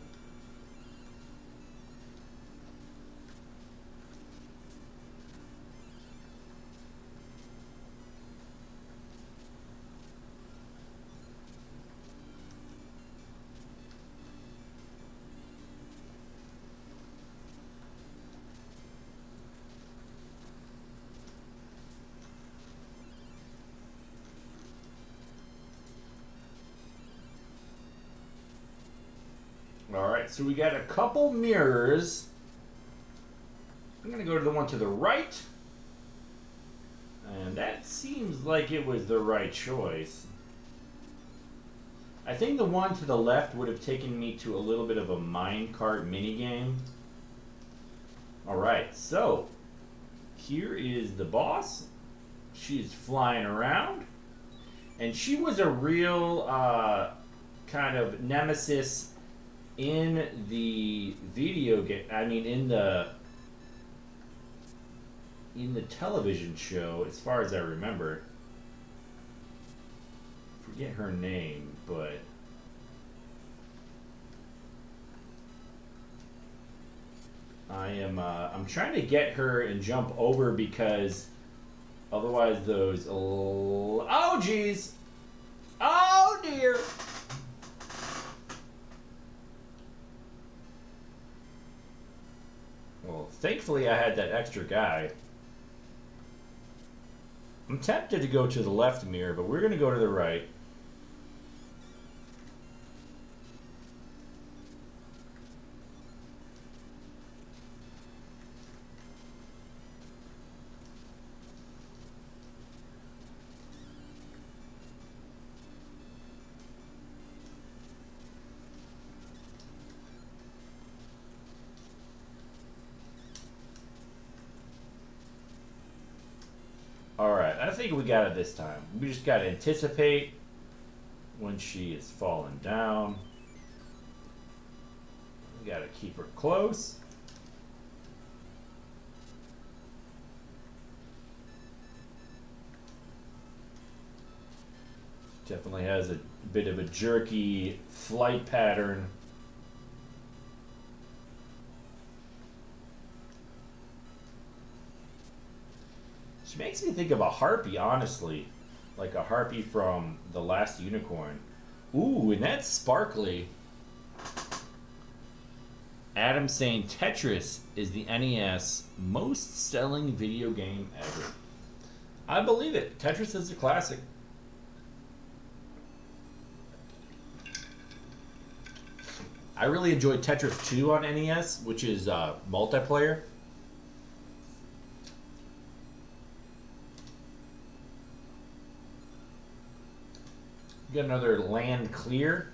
Alright, so we got a couple mirrors. I'm going to go to the one to the right. And that seems like it was the right choice. I think the one to the left would have taken me to a little bit of a minecart minigame. Alright, so here is the boss. She's flying around. And she was a real kind of nemesis in the video game. I mean, in the television show, as far as I remember. Forget her name, but I'm trying to get her and jump over because otherwise those oh geez, oh dear. Well, thankfully I had that extra guy. I'm tempted to go to the left mirror, but we're going to go to the right. Alright, I think we got it this time. We just got to anticipate when she is falling down. We got to keep her close. Definitely has a bit of a jerky flight pattern. She makes me think of a harpy, honestly. Like a harpy from The Last Unicorn. Ooh, and that's sparkly. Adam saying Tetris is the NES most selling video game ever. I believe it. Tetris is a classic. I really enjoyed Tetris 2 on NES, which is multiplayer. Get another land clear.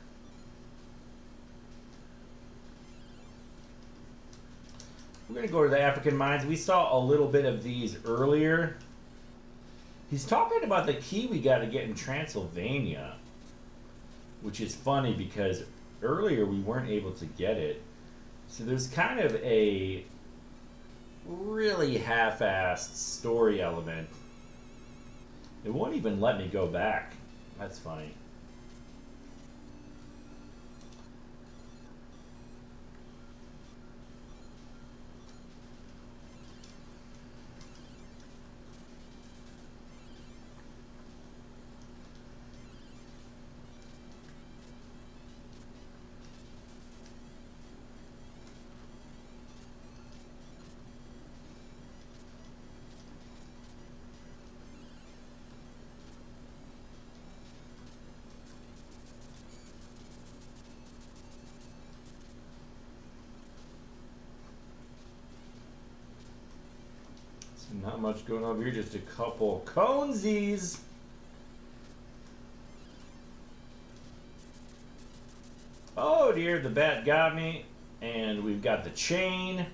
We're going to go to the African mines. We saw a little bit of these earlier. He's talking about the key we got to get in Transylvania, which is funny because earlier we weren't able to get it. So there's kind of a really half-assed story element. It won't even let me go back. That's funny. Not much going on here, just a couple conesies. Oh dear, the bat got me. And we've got the chain.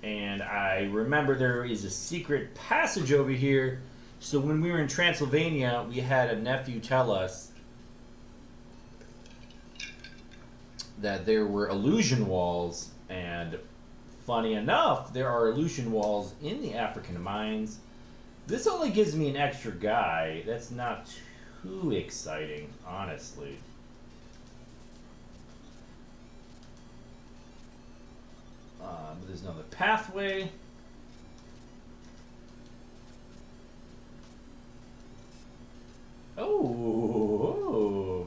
And I remember there is a secret passage over here. So when we were in Transylvania, we had a nephew tell us that there were illusion walls, and funny enough, there are illusion walls in the African mines. This only gives me an extra guy. That's not too exciting, honestly. But there's another pathway. Oh.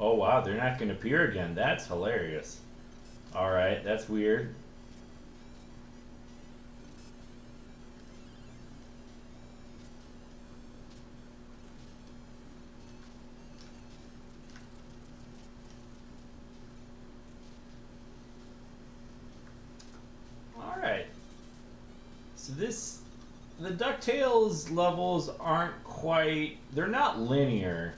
Oh wow, they're not going to appear again. That's hilarious. Alright, that's weird. Alright. So the DuckTales levels aren't quite, they're not linear.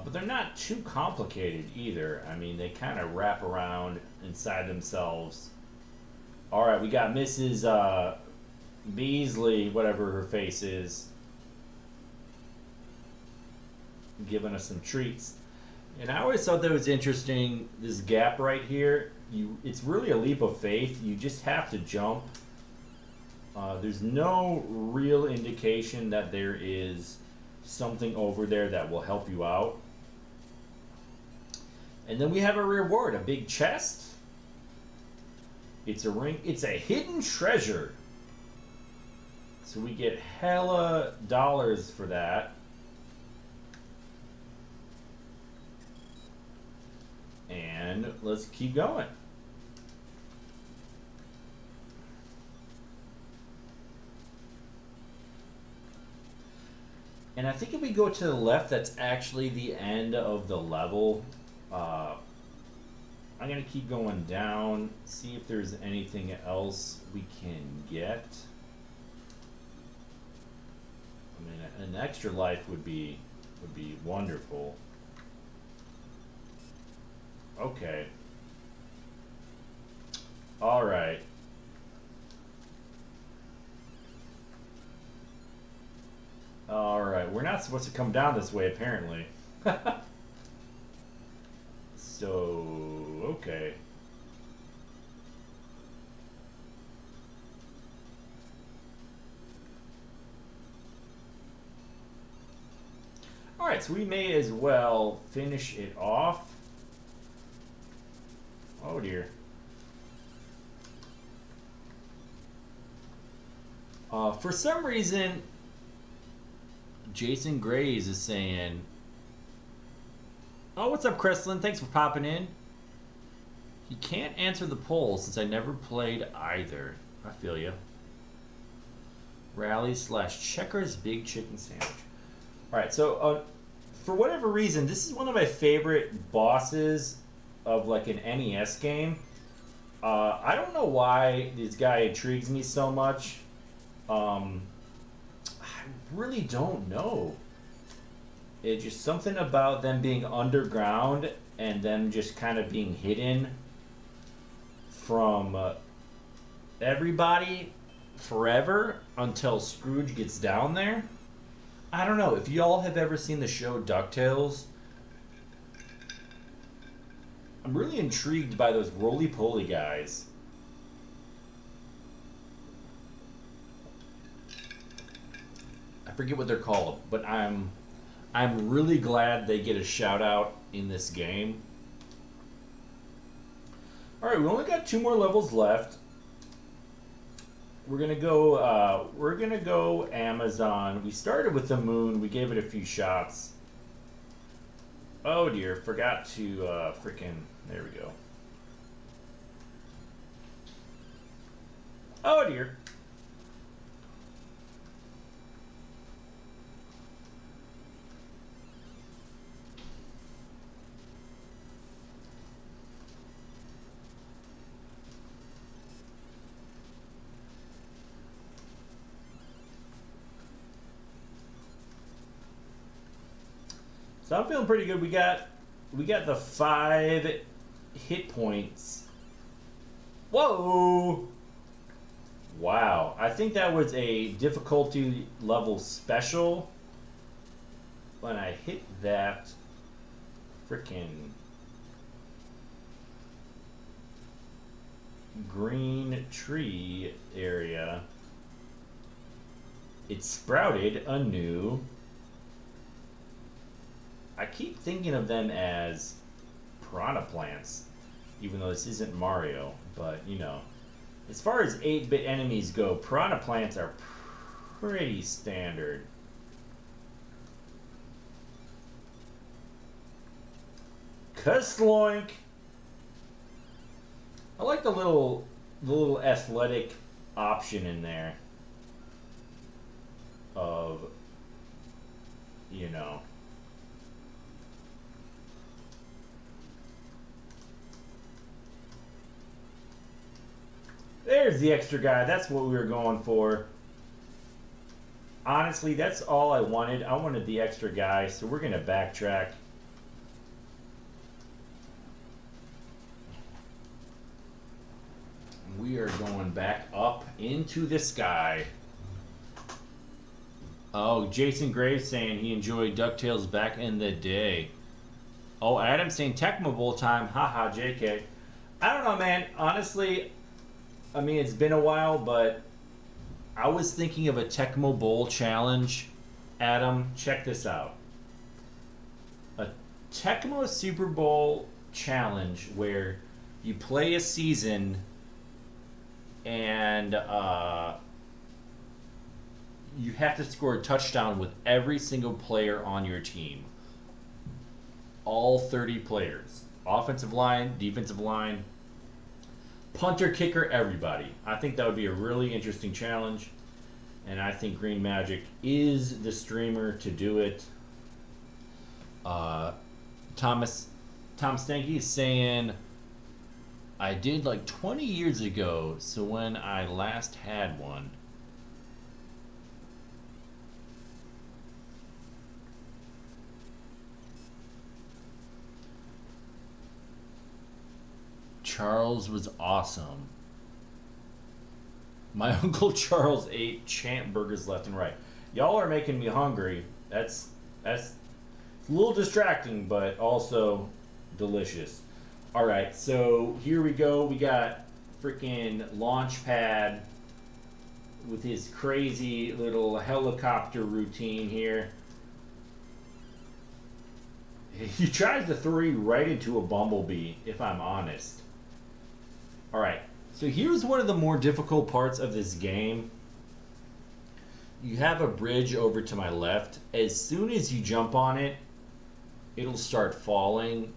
But they're not too complicated either. I mean, they kind of wrap around inside themselves. All right, we got Mrs. Beasley, whatever her face is, giving us some treats. And I always thought that was interesting. This gap right here, it's really a leap of faith. You just have to jump. There's no real indication that there is something over there that will help you out. And then we have a reward, a big chest. It's a ring. It's a hidden treasure. So we get hella dollars for that. And let's keep going. And I think if we go to the left, that's actually the end of the level. I'm going to keep going down, see if there's anything else we can get. I mean, an extra life would be wonderful. Okay. All right. Alright, we're not supposed to come down this way, apparently. So, okay. Alright, so we may as well finish it off. Oh dear. For some reason, Jason Grays is saying, oh, what's up, Kreslin? Thanks for popping in. He can't answer the poll since I never played either. I feel you. Rally / Checkers Big Chicken Sandwich. Alright, so for whatever reason, this is one of my favorite bosses of like an NES game. I don't know why this guy intrigues me so much. I really don't know. It's just something about them being underground and them just kind of being hidden from everybody forever until Scrooge gets down there. I don't know. If y'all have ever seen the show Ducktales, I'm really intrigued by those roly-poly guys. I forget what they're called, but I'm really glad they get a shout out in this game. All right, we only got 2 more levels left. We're gonna go Amazon. We started with the moon. We gave it a few shots. Oh dear, forgot to freaking. There we go. Oh dear. So I'm feeling pretty good. We got the 5 hit points. Whoa! Wow. I think that was a difficulty level special. When I hit that freaking green tree area, it sprouted anew. I keep thinking of them as piranha plants, even though this isn't Mario. But, you know, as far as 8-bit enemies go, piranha plants are pretty standard. Kasloink. I like the little athletic option in there of, you know. There's the extra guy. That's what we were going for. Honestly, that's all I wanted. I wanted the extra guy, so we're going to backtrack. We are going back up into the sky. Oh, Jason Graves saying he enjoyed Ducktales back in the day. Oh, Adam saying Tecmo Bowl time. Haha, JK. I don't know, man. Honestly, I mean, it's been a while, but I was thinking of a Tecmo Bowl challenge. Adam, check this out. A Tecmo Super Bowl challenge where you play a season and you have to score a touchdown with every single player on your team. All 30 players. Offensive line, defensive line, punter, kicker, everybody. I think that would be a really interesting challenge. And I think Green Magic is the streamer to do it. Tom Stanky is saying, I did like 20 years ago, so when I last had one. Charles was awesome. My Uncle Charles ate champ burgers left and right. Y'all are making me hungry. That's a little distracting, but also delicious. All right, so here we go. We got freaking Launchpad with his crazy little helicopter routine here. He tries to throw you right into a bumblebee, if I'm honest. All right, so here's one of the more difficult parts of this game. You have a bridge over to my left. As soon as you jump on it, it'll start falling.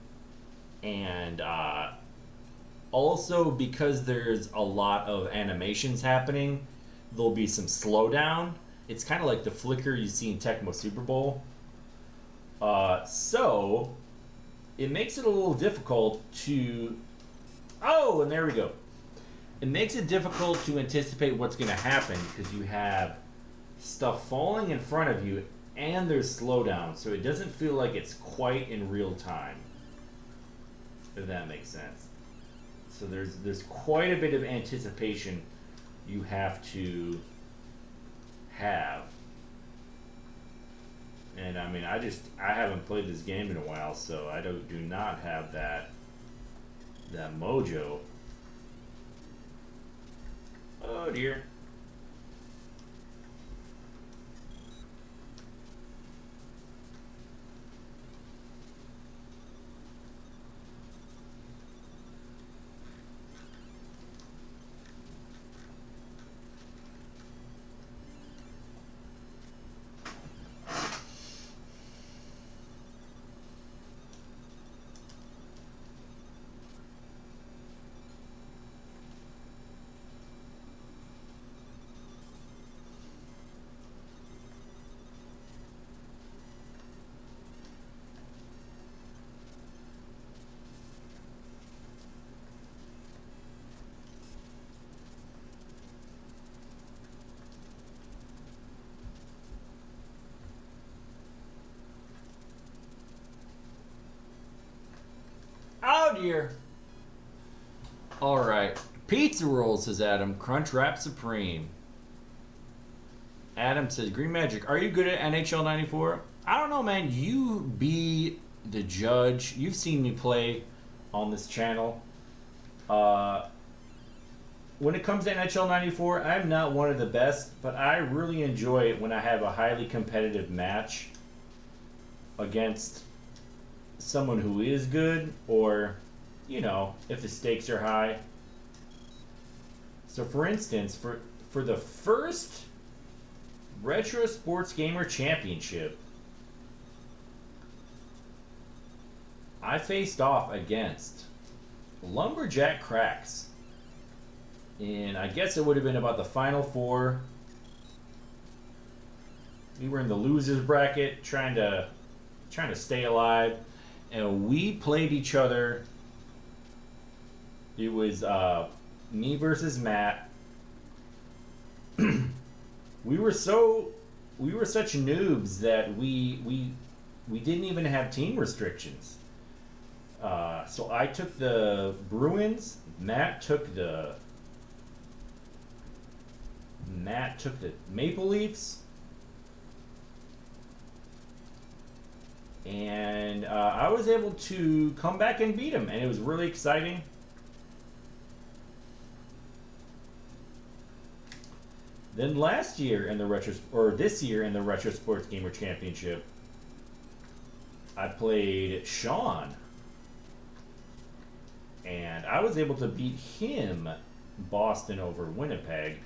And also, because there's a lot of animations happening, there'll be some slowdown. It's kind of like the flicker you see in Tecmo Super Bowl. So, it makes it a little difficult to... Oh, and there we go. It makes it difficult to anticipate what's going to happen because you have stuff falling in front of you and there's slowdown. So it doesn't feel like it's quite in real time. If that makes sense. So there's quite a bit of anticipation you have to have. And I mean, I haven't played this game in a while, so I do not have that mojo. Oh dear. Oh dear. Alright. Pizza rolls, says Adam. Crunch Wrap Supreme. Adam says, Green Magic, are you good at NHL 94? I don't know, man. You be the judge. You've seen me play on this channel. When it comes to NHL 94, I'm not one of the best, but I really enjoy it when I have a highly competitive match against someone who is good, or, you know, if the stakes are high. So for instance, for the first Retro Sports Gamer Championship, I faced off against Lumberjack Cracks. And I guess it would have been about the final four. We were in the losers bracket trying to stay alive. And we played each other. It was me versus Matt. we were such noobs that we didn't even have team restrictions. So I took the Bruins. Matt took the Maple Leafs. And I was able to come back and beat him, and it was really exciting. Then this year in the Retro Sports Gamer Championship, I played Sean, and I was able to beat him, Boston over Winnipeg.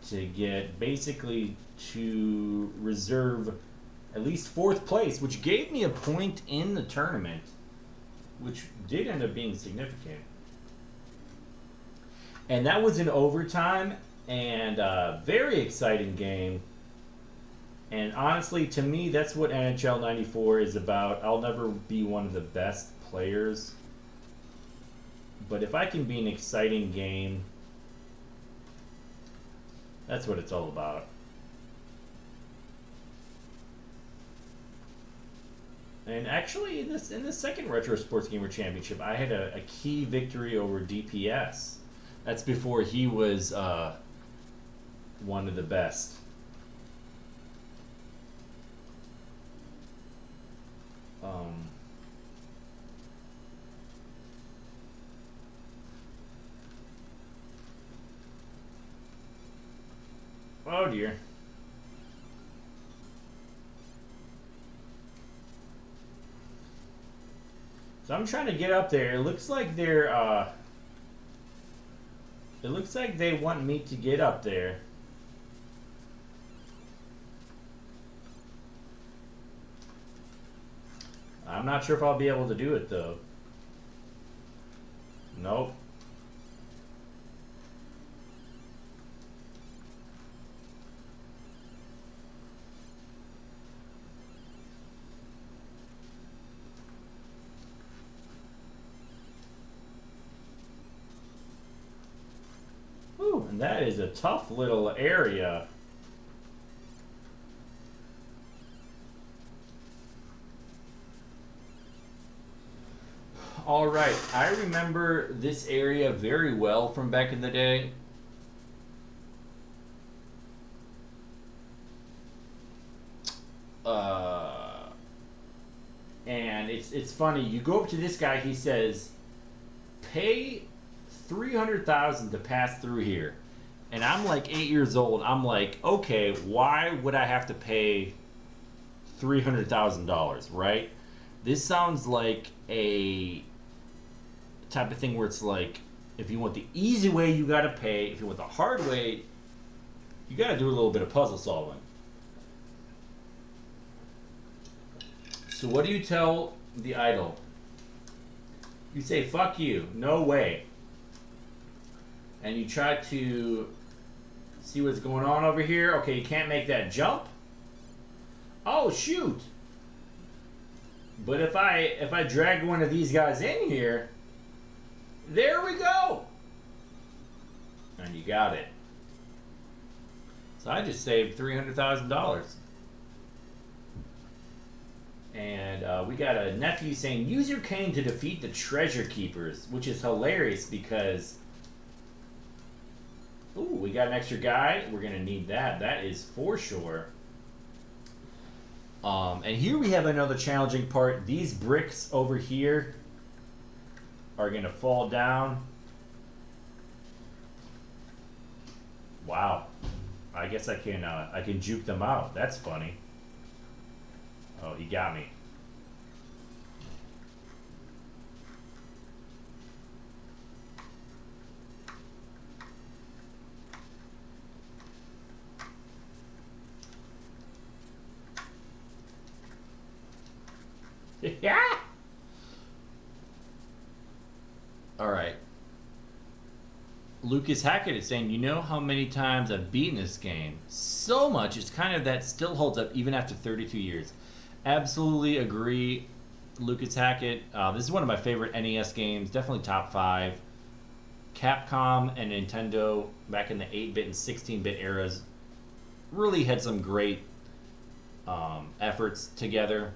To get basically to reserve at least fourth place, which gave me a point in the tournament, which did end up being significant. And that was in overtime, and a very exciting game. And honestly, to me, that's what NHL 94 is about. I'll never be one of the best players, but if I can be an exciting game, that's what it's all about. And actually, in the second Retro Sports Gamer Championship, I had a key victory over DPS. That's before he was one of the best. Oh dear. So I'm trying to get up there. It looks like they want me to get up there. I'm not sure if I'll be able to do it though. Nope. Ooh, and that is a tough little area. All right, I remember this area very well from back in the day. And it's funny. You go up to this guy. He says, "Pay 300,000 to pass through here," and I'm like 8 years old. I'm like, okay, why would I have to pay $300,000? Right? This sounds like a type of thing where it's like, if you want the easy way, you gotta pay. If you want the hard way, you gotta do a little bit of puzzle solving. So what do you tell the idol? You say, "Fuck you, no way." And you try to see what's going on over here. Okay, you can't make that jump. Oh shoot! But if I drag one of these guys in here, there we go. And you got it. So I just saved $300,000. And we got a nephew saying, "Use your cane to defeat the treasure keepers," which is hilarious because, ooh, we got an extra guy. We're gonna need that. That is for sure. And here we have another challenging part. These bricks over here are gonna fall down. Wow. I guess I can juke them out. That's funny. Oh, he got me. All right. Lucas Hackett is saying, you know how many times I've beaten this game? So much. It's kind of that still holds up even after 32 years. Absolutely agree, Lucas Hackett. This is one of my favorite NES games. Definitely top 5. Capcom and Nintendo back in the 8-bit and 16-bit eras really had some great efforts together.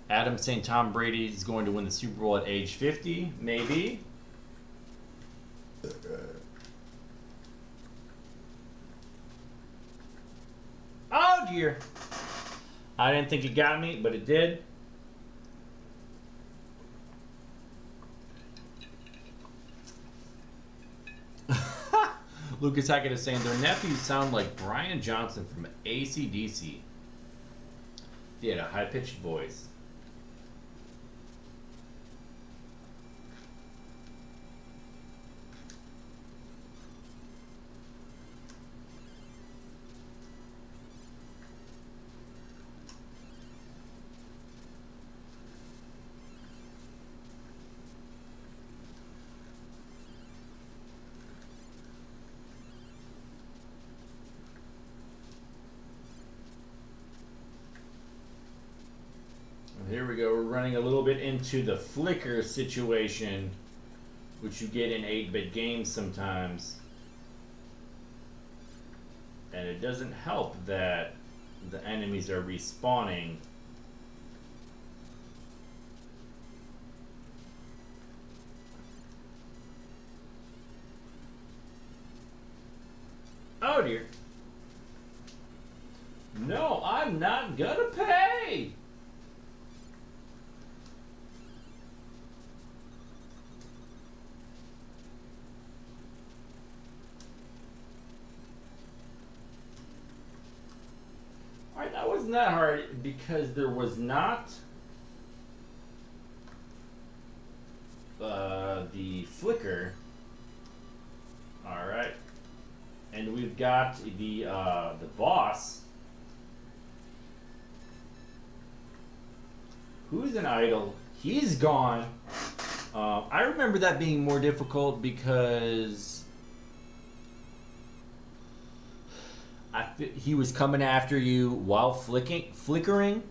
Adam saying Tom Brady is going to win the Super Bowl at age 50. Maybe. Oh dear. I didn't think it got me, but it did. Lucas Hackett is saying their nephews sound like Brian Johnson from AC/DC. He had a high-pitched voice. Here we go. We're running a little bit into the flicker situation, which you get in 8-bit games sometimes. And it doesn't help that the enemies are respawning. Oh dear. No, I'm not gonna pay! Alright, that wasn't that hard because there was not the flicker. Alright. And we've got the boss. Who's an idol? He's gone. I remember that being more difficult because he was coming after you while flickering.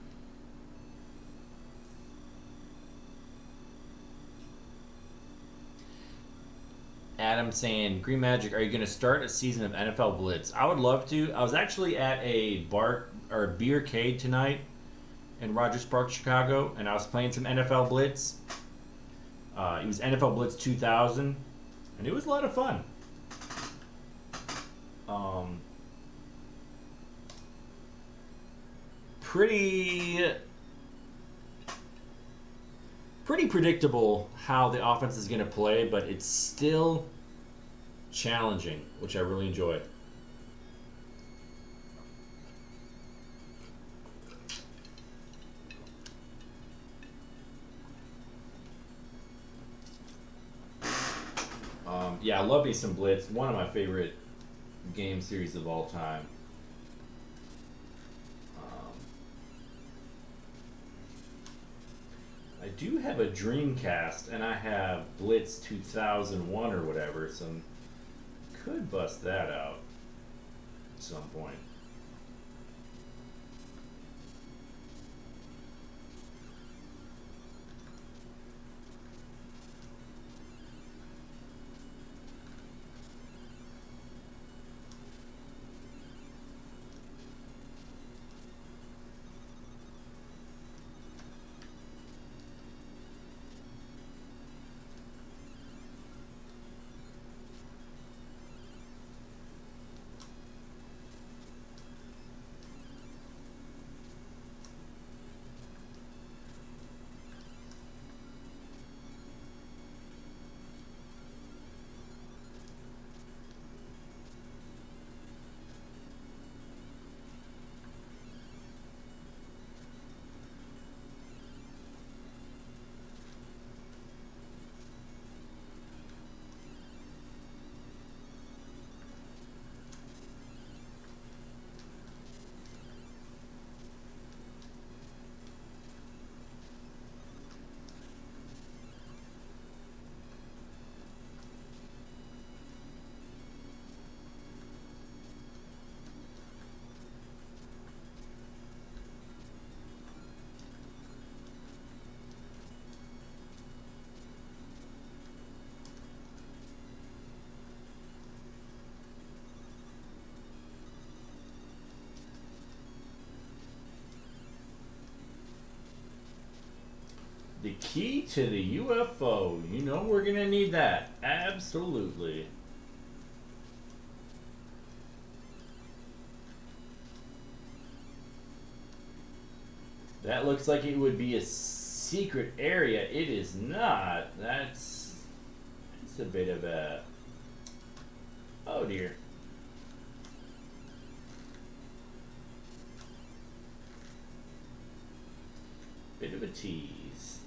Adam saying, Green Magic, are you going to start a season of NFL Blitz? I would love to. I was actually at a bar or beercade tonight in Rogers Park, Chicago, and I was playing some NFL Blitz. It was NFL Blitz 2000, and it was a lot of fun. Pretty predictable how the offense is going to play, but it's still challenging, which I really enjoy. Yeah, I love me some Blitz. One of my favorite game series of all time. I do have a Dreamcast, and I have Blitz 2001 or whatever, so could bust that out at some point. Key to the UFO. You know we're gonna need that. Absolutely. That looks like it would be a secret area. It is not. It's a bit of a... Oh dear. Bit of a tease.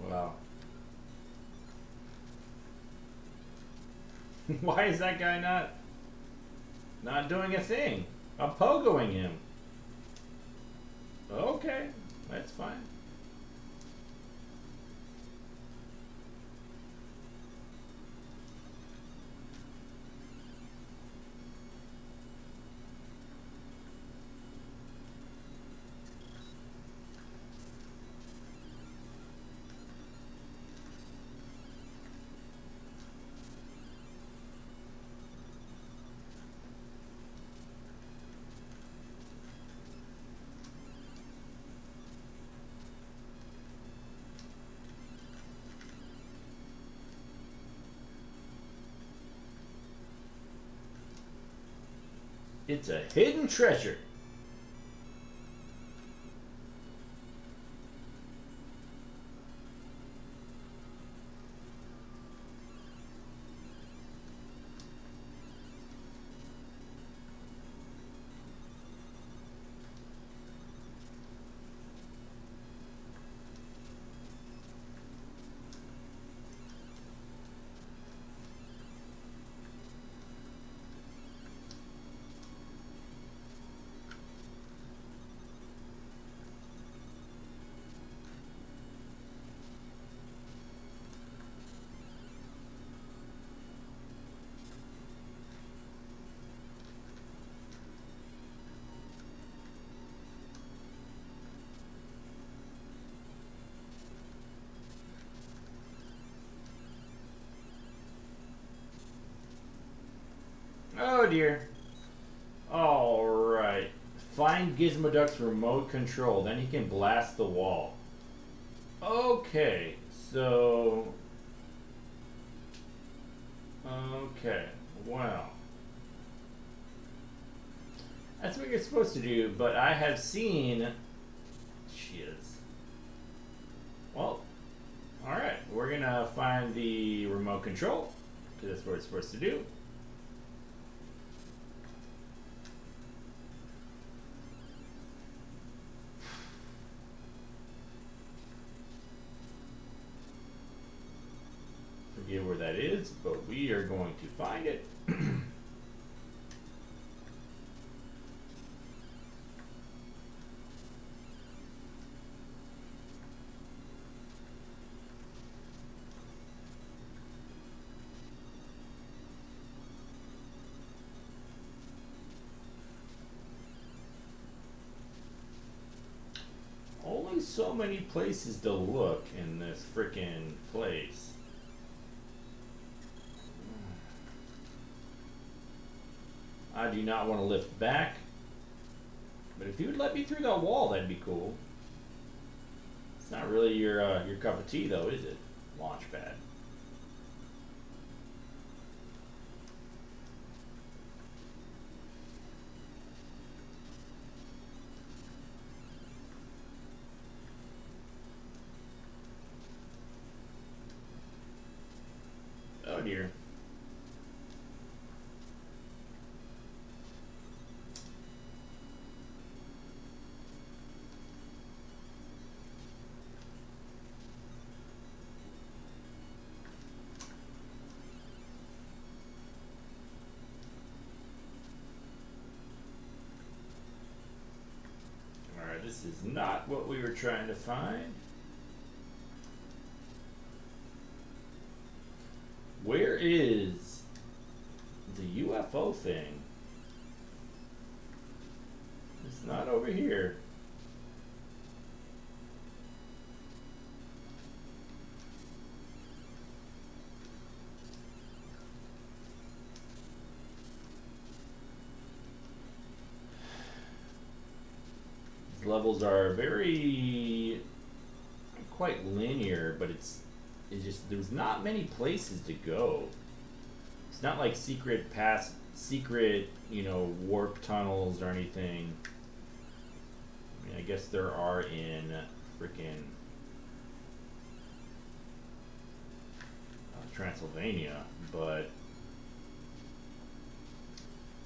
Wow. Why is that guy not doing a thing? I'm pogoing him. Okay, that's fine. It's a hidden treasure. Oh dear. Alright. Find Gizmo Duck's remote control. Then he can blast the wall. Okay. So... Okay. Wow. That's what you're supposed to do, but I have seen... Shiz. Well, alright. We're gonna find the remote control, because that's what it's supposed to do. Forget where that is, but we are going to find it. Only so many places to look in this frickin' place. I do not want to lift back, but if you would let me through that wall, that'd be cool. It's not really your cup of tea, though, is it? Launchpad. Oh dear. this is not what we were trying to find. Where is the UFO thing? It's not over here. These levels are quite linear, but it's just there's not many places to go. It's not like secret warp tunnels or anything. I mean, I guess there are in freaking Transylvania, but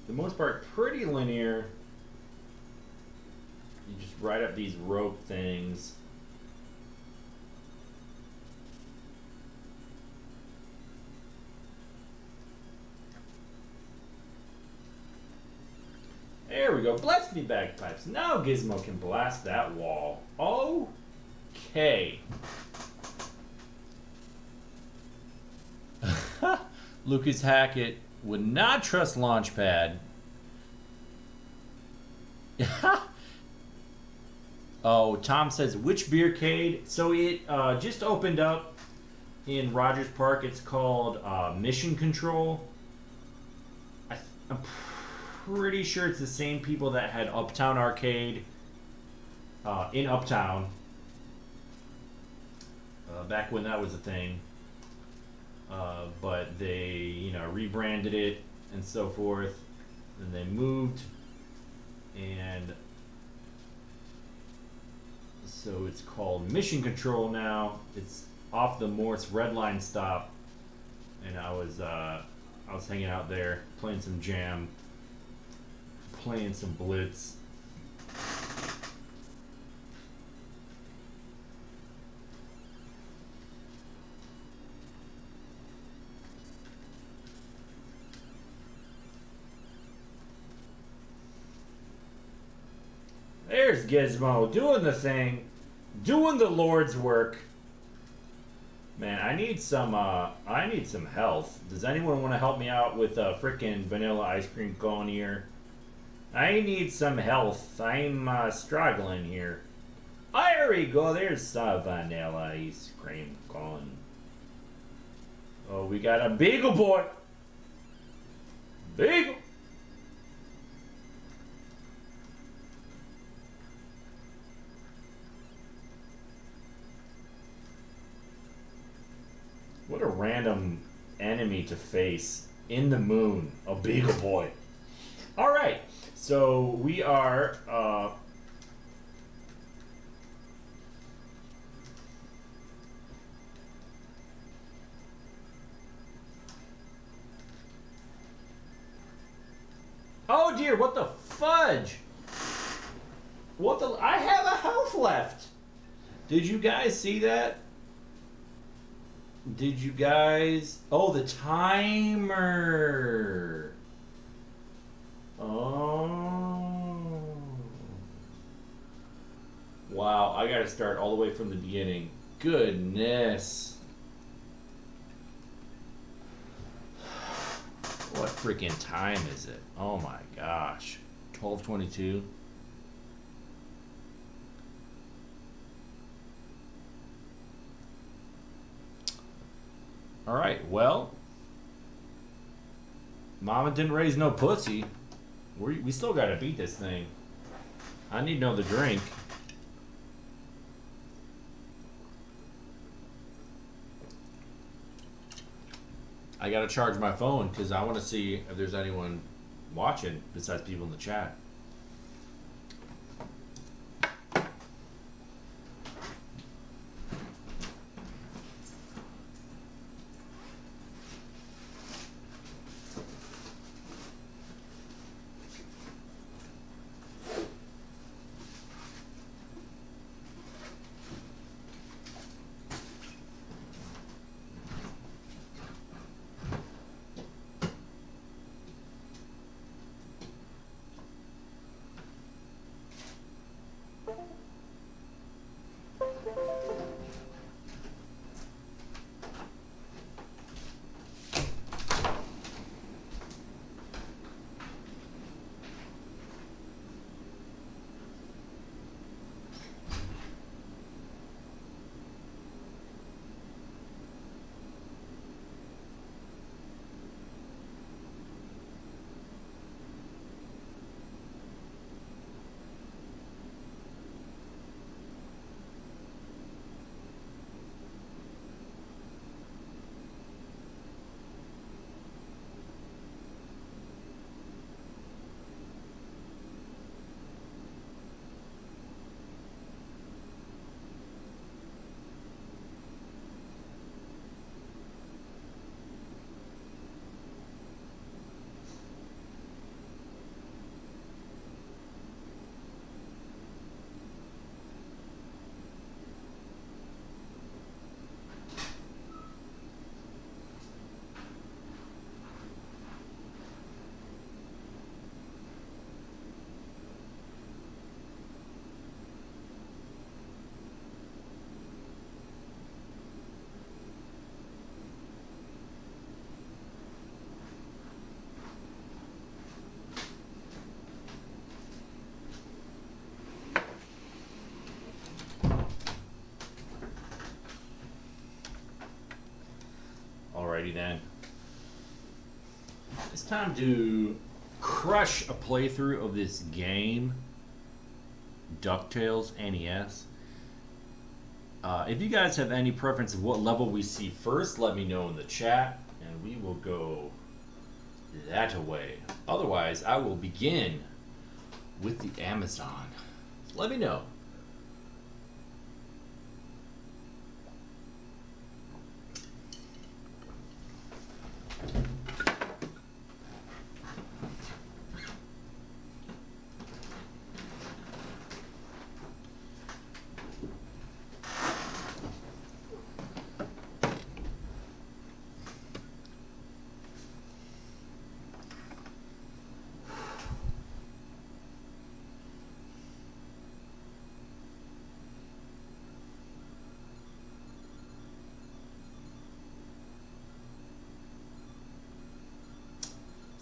for the most part, pretty linear. You just ride up these rope things. There we go. Bless me, bagpipes. Now Gizmo can blast that wall. Okay. Lucas Hackett would not trust Launchpad. Oh, Tom says, which beercade? So it just opened up in Rogers Park. It's called Mission Control. I'm pretty sure it's the same people that had Uptown Arcade in Uptown back when that was a thing. But they, rebranded it and so forth. And they moved, and so it's called Mission Control now. It's off the Morse Red Line stop, and I was hanging out there playing some Jam, playing some Blitz. There's Gizmo doing the thing, doing the Lord's work. Man, I need some health. Does anyone want to help me out with a frickin' vanilla ice cream cone here? I need some health. I'm struggling here. There we go. There's some vanilla ice cream cone. Oh, we got a Beagle Boy. Beagle. What a random enemy to face in the moon, a Beagle Boy. All right, so we are. Oh dear! What the fudge? What the? I have a health left. Did you guys see that? Did you guys... Oh, the timer. Oh. Wow, I gotta start all the way from the beginning. Goodness. What freaking time is it? Oh my gosh. 12:22. All right, well, Mama didn't raise no pussy. We still got to beat this thing. I need to know the drink. I got to charge my phone because I want to see if there's anyone watching besides people in the chat. Alrighty then. It's time to crush a playthrough of this game, Ducktales NES. If you guys have any preference of what level we see first, let me know in the chat, and we will go that way. Otherwise, I will begin with the Amazon. Let me know.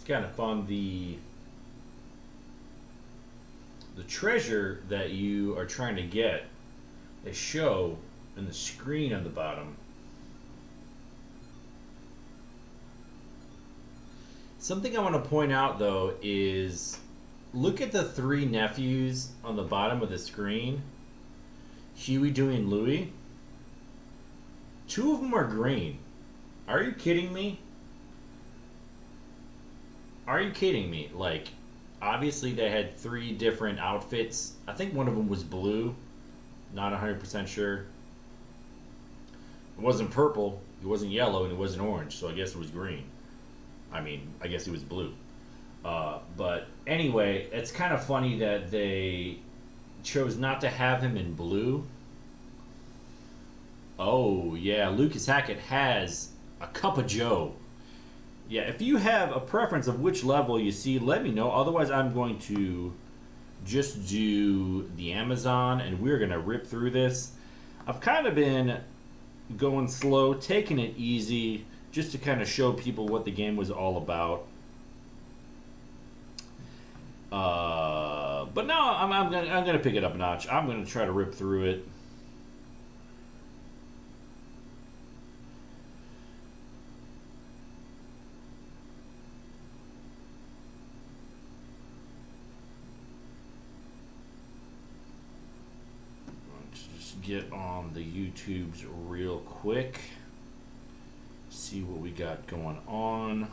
Kind of fun. The treasure that you are trying to get, they show in the screen on the bottom. Something I want to point out though is look at the three nephews on the bottom of the screen. Huey, Dewey, and Louie. Two of them are green. Are you kidding me? Are you kidding me? Like, obviously they had three different outfits. I think one of them was blue. Not 100% sure. It wasn't purple, it wasn't yellow, and it wasn't orange, so I guess it was green. I mean, I guess it was blue. But anyway, it's kind of funny that they chose not to have him in blue. Oh, yeah, Lucas Hackett has a cup of joe. Yeah, if you have a preference of which level you see, let me know. Otherwise, I'm going to just do the Amazon, and we're going to rip through this. I've kind of been going slow, taking it easy, just to kind of show people what the game was all about. But now I'm gonna pick it up a notch. I'm going to try to rip through it. Get on the YouTubes real quick, see what we got going on.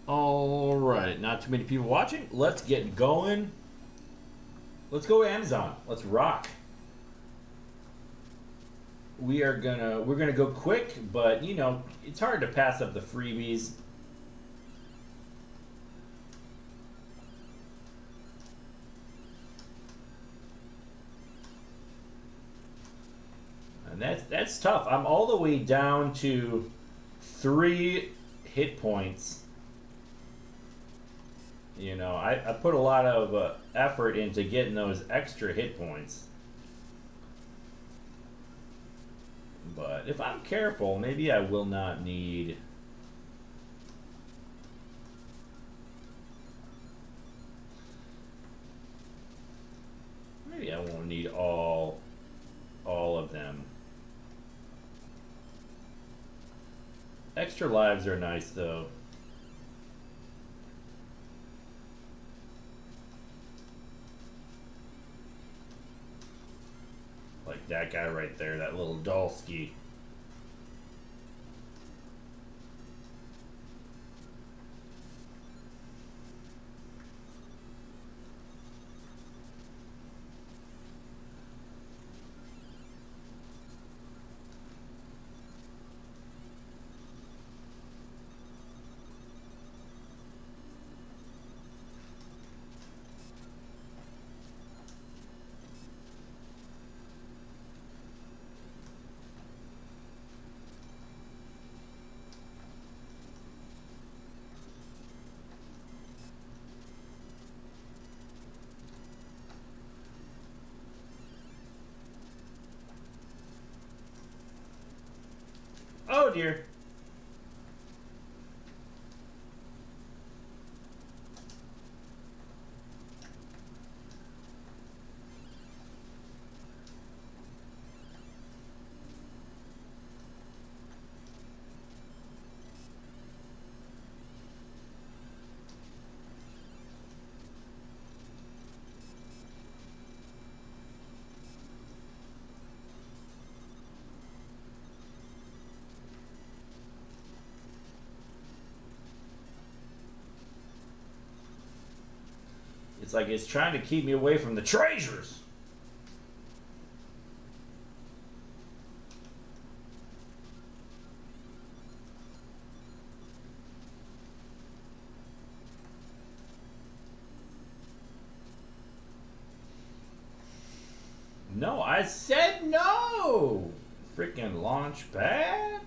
Alright, not too many people watching. Let's get going. Let's go Amazon. Let's rock. We're gonna go quick, but you know, it's hard to pass up the freebies. And that's tough. I'm all the way down to 3 hit points. You know, I put a lot of effort into getting those extra hit points. But if I'm careful, maybe I will not need... Maybe I won't need all of them. Extra lives are nice, though. Like that guy right there, that little Dolsky. Oh dear. It's like it's trying to keep me away from the treasures. No, I said no! Freaking launch pad?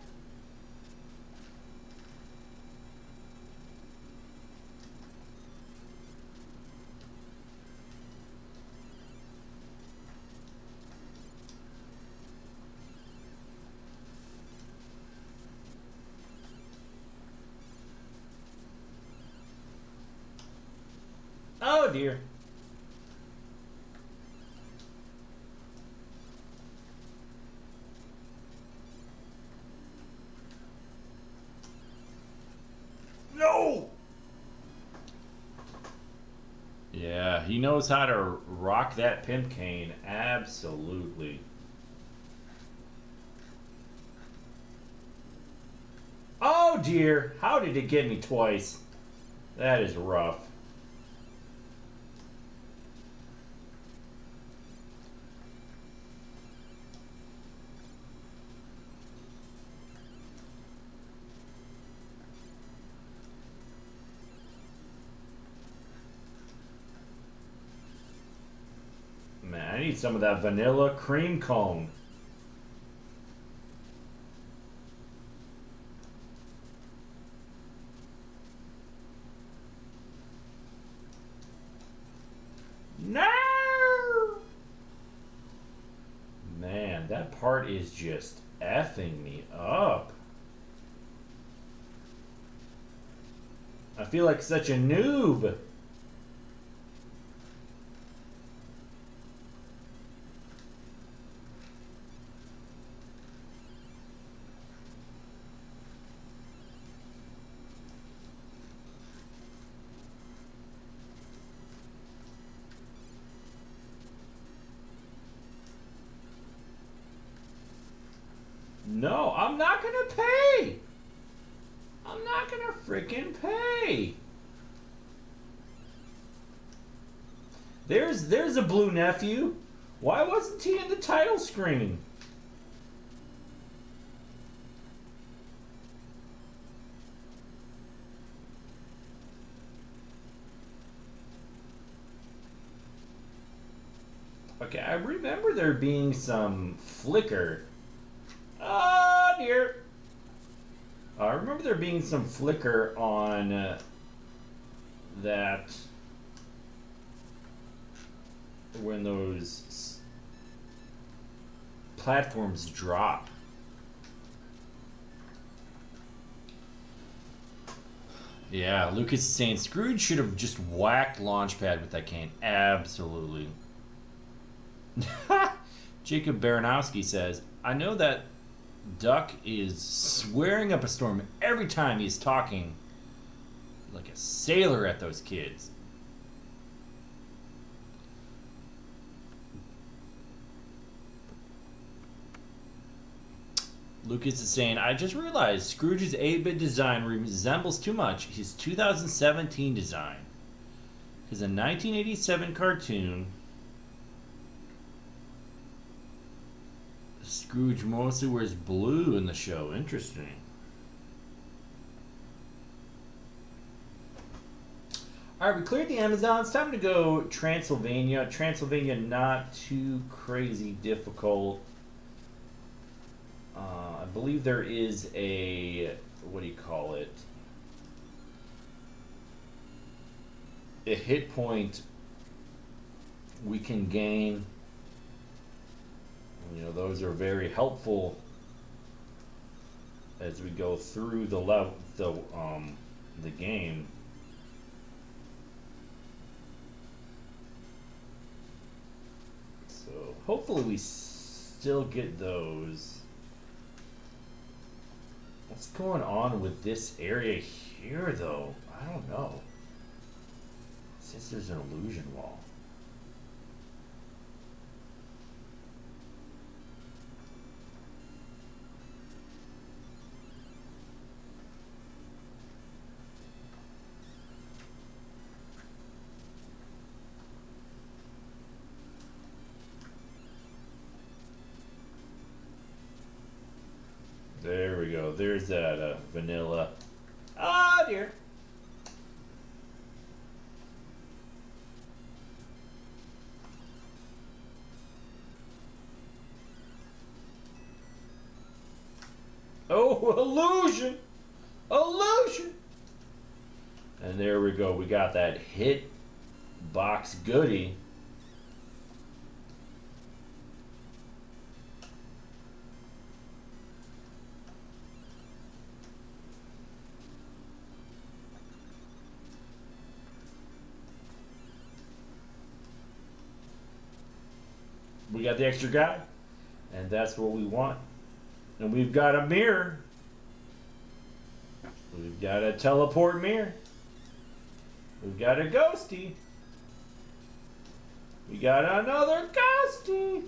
Oh dear. No! Yeah, he knows how to rock that pimp cane. Absolutely. Oh dear, how did it get me twice? That is rough. Man, I need some of that vanilla cream cone. No! Man, that part is just effing me up. I feel like such a noob. No, I'm not gonna pay. I'm not gonna freaking pay. There's a blue nephew. Why wasn't he in the title screen? Okay, I remember there being some flicker. Oh dear. I remember there being some flicker on that when those platforms drop. Yeah, Lucas is saying Scrooge should have just whacked Launchpad with that cane. Absolutely. Jacob Baranowski says, I know that Duck is swearing up a storm every time he's talking like a sailor at those kids. Lucas is saying, I just realized Scrooge's 8-bit design resembles too much his 2017 design. Because a 1987 cartoon, Scrooge mostly wears blue in the show. Interesting. Alright, we cleared the Amazon. It's time to go Transylvania. Transylvania, not too crazy difficult. I believe there is a, what do you call it? A hit point we can gain. You know, those are very helpful as we go through the game. So hopefully we still get those. What's going on with this area here, though? I don't know. It says there's an illusion wall. There we go. There's that vanilla. Oh dear. Oh, illusion! Illusion! And there we go. We got that hit box goodie. We got the extra guy, and that's what we want. And we've got a mirror. We've got a teleport mirror. We've got a ghosty. We got another ghosty.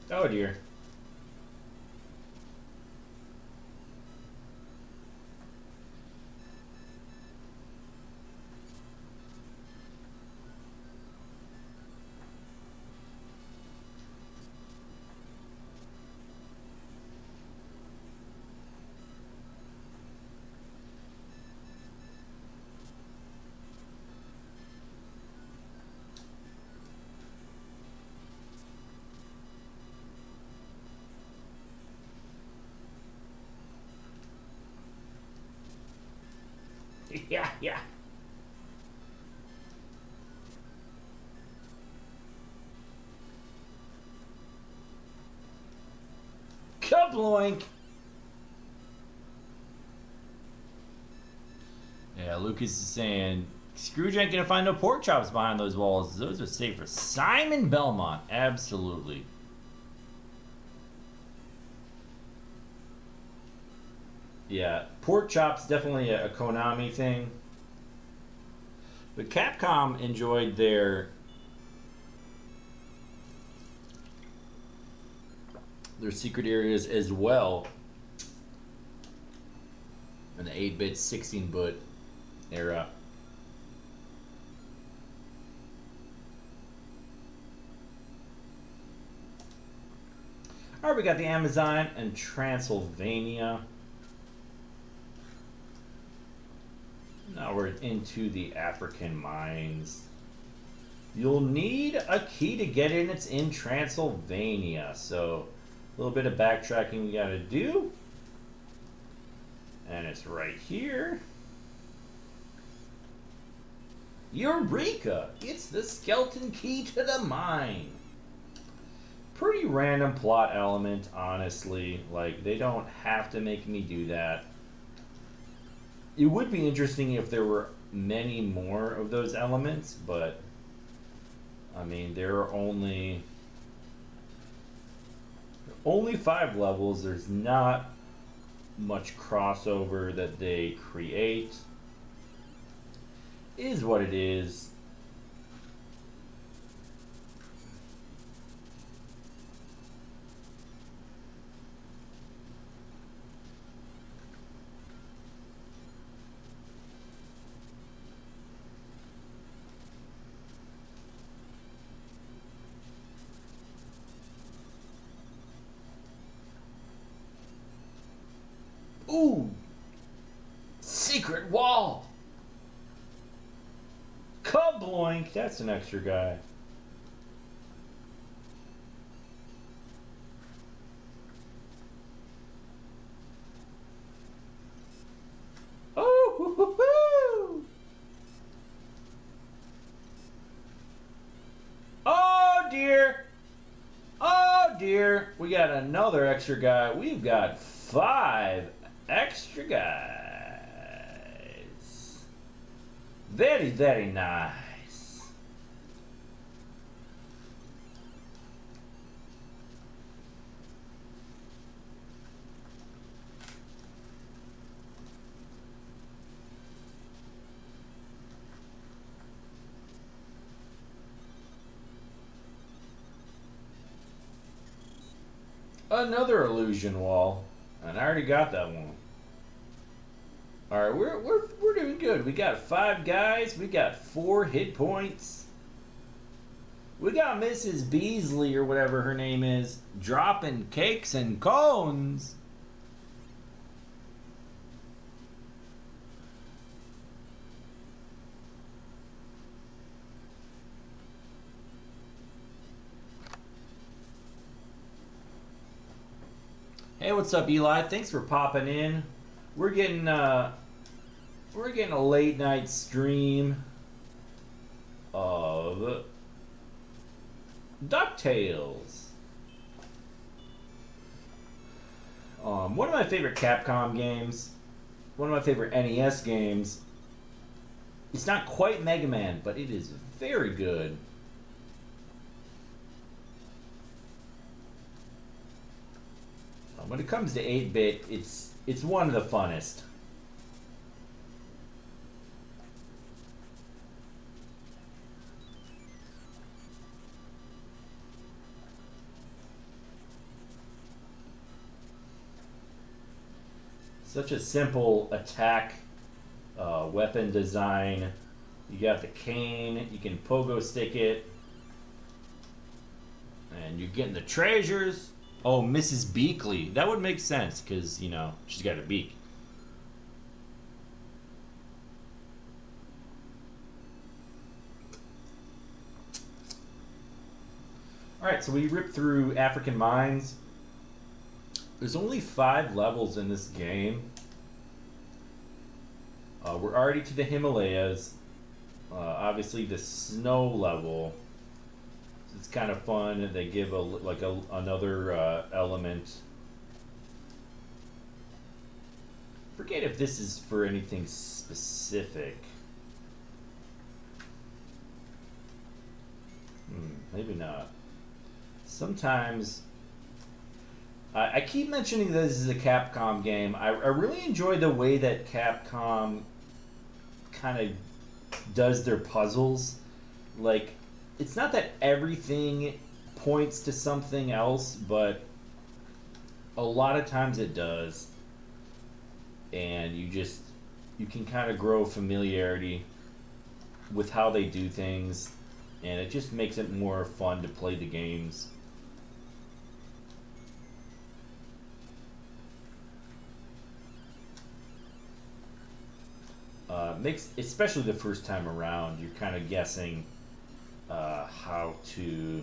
Oh dear. Yeah, yeah. Kabloink! Yeah, Lucas is saying, Scrooge ain't gonna find no pork chops behind those walls. Those are safe for Simon Belmont. Absolutely. Yeah, pork chops definitely a Konami thing. But Capcom enjoyed their secret areas as well in the 8-bit, 16-bit era. Alright, we got the Amazon and Transylvania. Now we're into the African mines. You'll need a key to get in. It's in Transylvania. So a little bit of backtracking we gotta do. And it's right here. Eureka! It's the skeleton key to the mine. Pretty random plot element, honestly. Like, they don't have to make me do that. It would be interesting if there were many more of those elements, but I mean, there are only 5 levels. There's not much crossover that they create. It is what it is. Ooh! Secret wall! Kabloink! That's an extra guy. Oh! Hoo, hoo, hoo. we got another extra guy. We've got 5 extra guys. Very, very nice. Another illusion wall. And I already got that one. Alright, we're doing good. We got 5 guys. We got 4 hit points. We got Mrs. Beasley, or whatever her name is, dropping cakes and cones. Hey, what's up, Eli? Thanks for popping in. We're getting a late night stream of Ducktales. One of my favorite Capcom games, one of my favorite NES games. It's not quite Mega Man, but it is very good. When it comes to 8-bit, it's one of the funnest. Such a simple attack weapon design. You got the cane, you can pogo stick it, and you're getting the treasures. Oh, Mrs. Beakley. That would make sense, because, you know, she's got a beak. Alright, so we ripped through African Mines. There's only 5 levels in this game. We're already to the Himalayas. Obviously, the snow level. It's kind of fun. They give another element. Forget if this is for anything specific. Maybe not. Sometimes I keep mentioning this is a Capcom game. I really enjoy the way that Capcom kind of does their puzzles. Like, it's not that everything points to something else, but a lot of times it does. And you can kind of grow familiarity with how they do things, and it just makes it more fun to play the games. Makes, especially the first time around, you're kind of guessing how to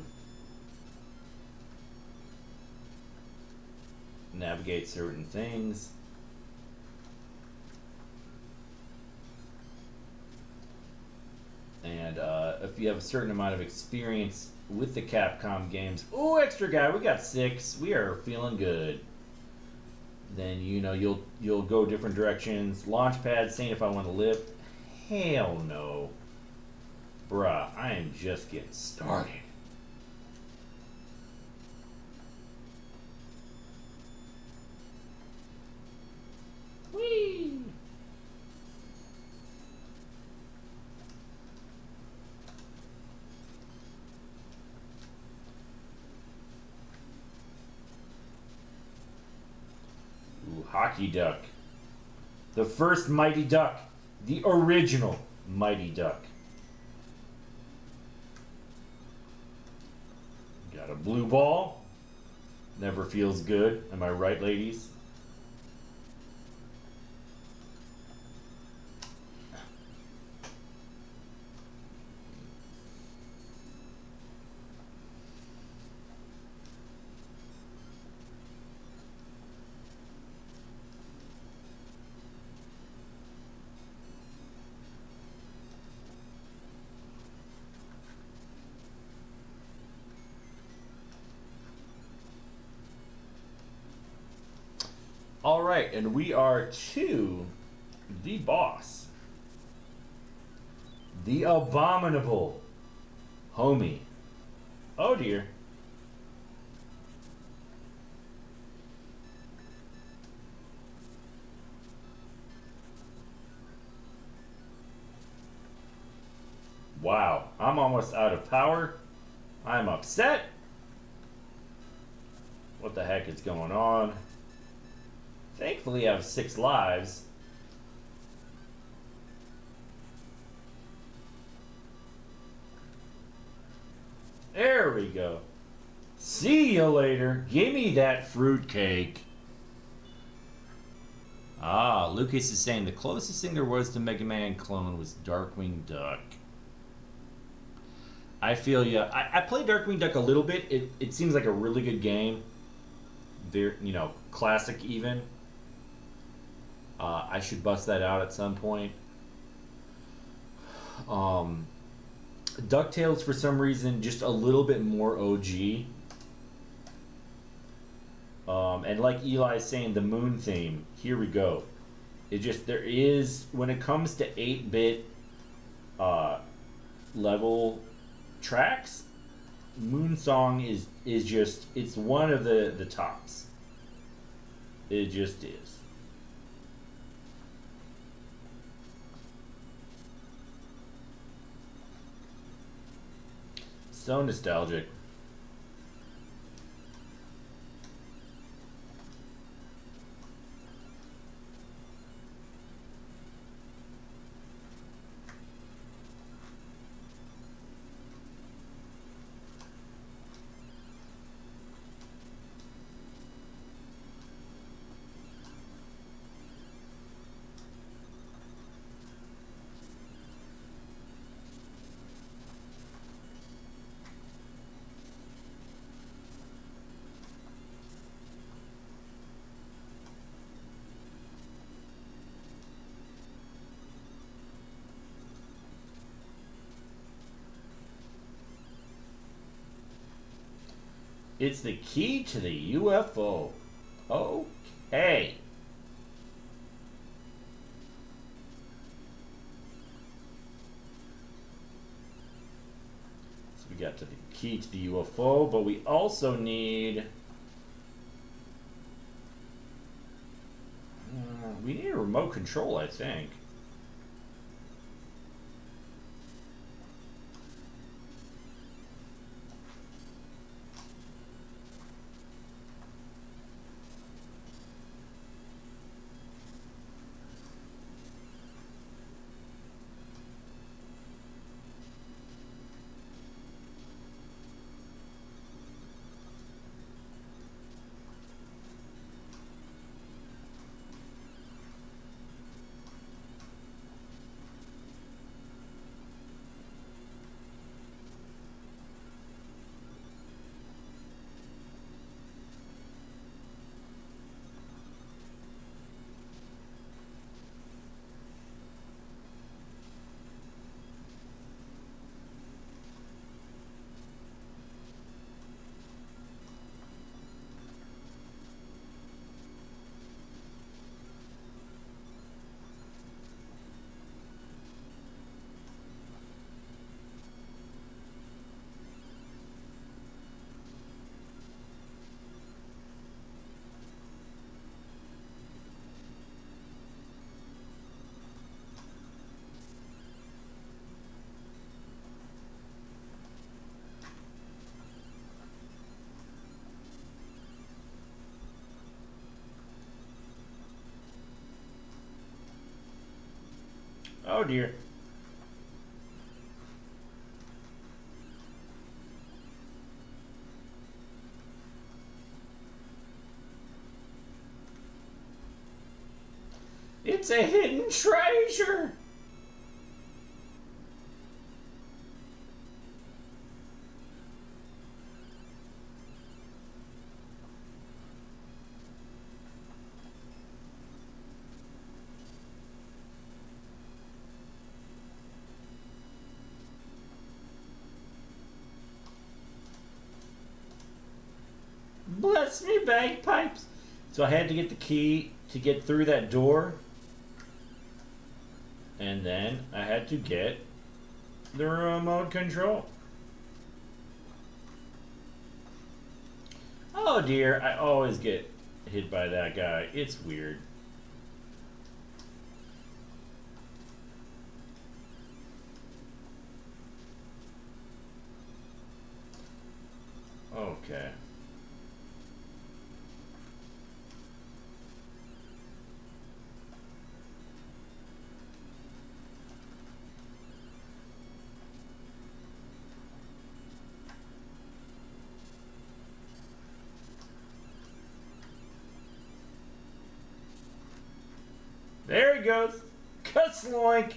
navigate certain things. And if you have a certain amount of experience with the Capcom games, oh, extra guy, we got 6. We are feeling good. Then you'll go different directions. Launchpad saying if I want to lift. Hell no. Bruh, I am just getting started. Whee! Ooh, Hockey Duck. The first Mighty Duck. The original Mighty Duck. Got a blue ball. Never feels good. Am I right, ladies? All right, and we are to the boss, the abominable homie. Oh dear. Wow, I'm almost out of power. I'm upset. What the heck is going on? Thankfully, I have 6 lives. There we go. See you later. Give me that fruitcake. Ah, Lucas is saying the closest thing there was to Mega Man clone was Darkwing Duck. I feel ya. I played Darkwing Duck a little bit. It seems like a really good game. They're, classic even. I should bust that out at some point. Ducktales, for some reason, just a little bit more OG. And like Eli's saying, the Moon theme. Here we go. There is, when it comes to 8-bit level tracks, Moon Song is just, it's one of the tops. It just is. So nostalgic. It's the key to the UFO. Okay. So we got to the key to the UFO, but we also need... we need a remote control, I think. Oh dear. It's a hidden treasure! Bless me, bagpipes! So I had to get the key to get through that door. And then I had to get the remote control. Oh dear, I always get hit by that guy. It's weird. Okay. There he goes. Ka-sloink.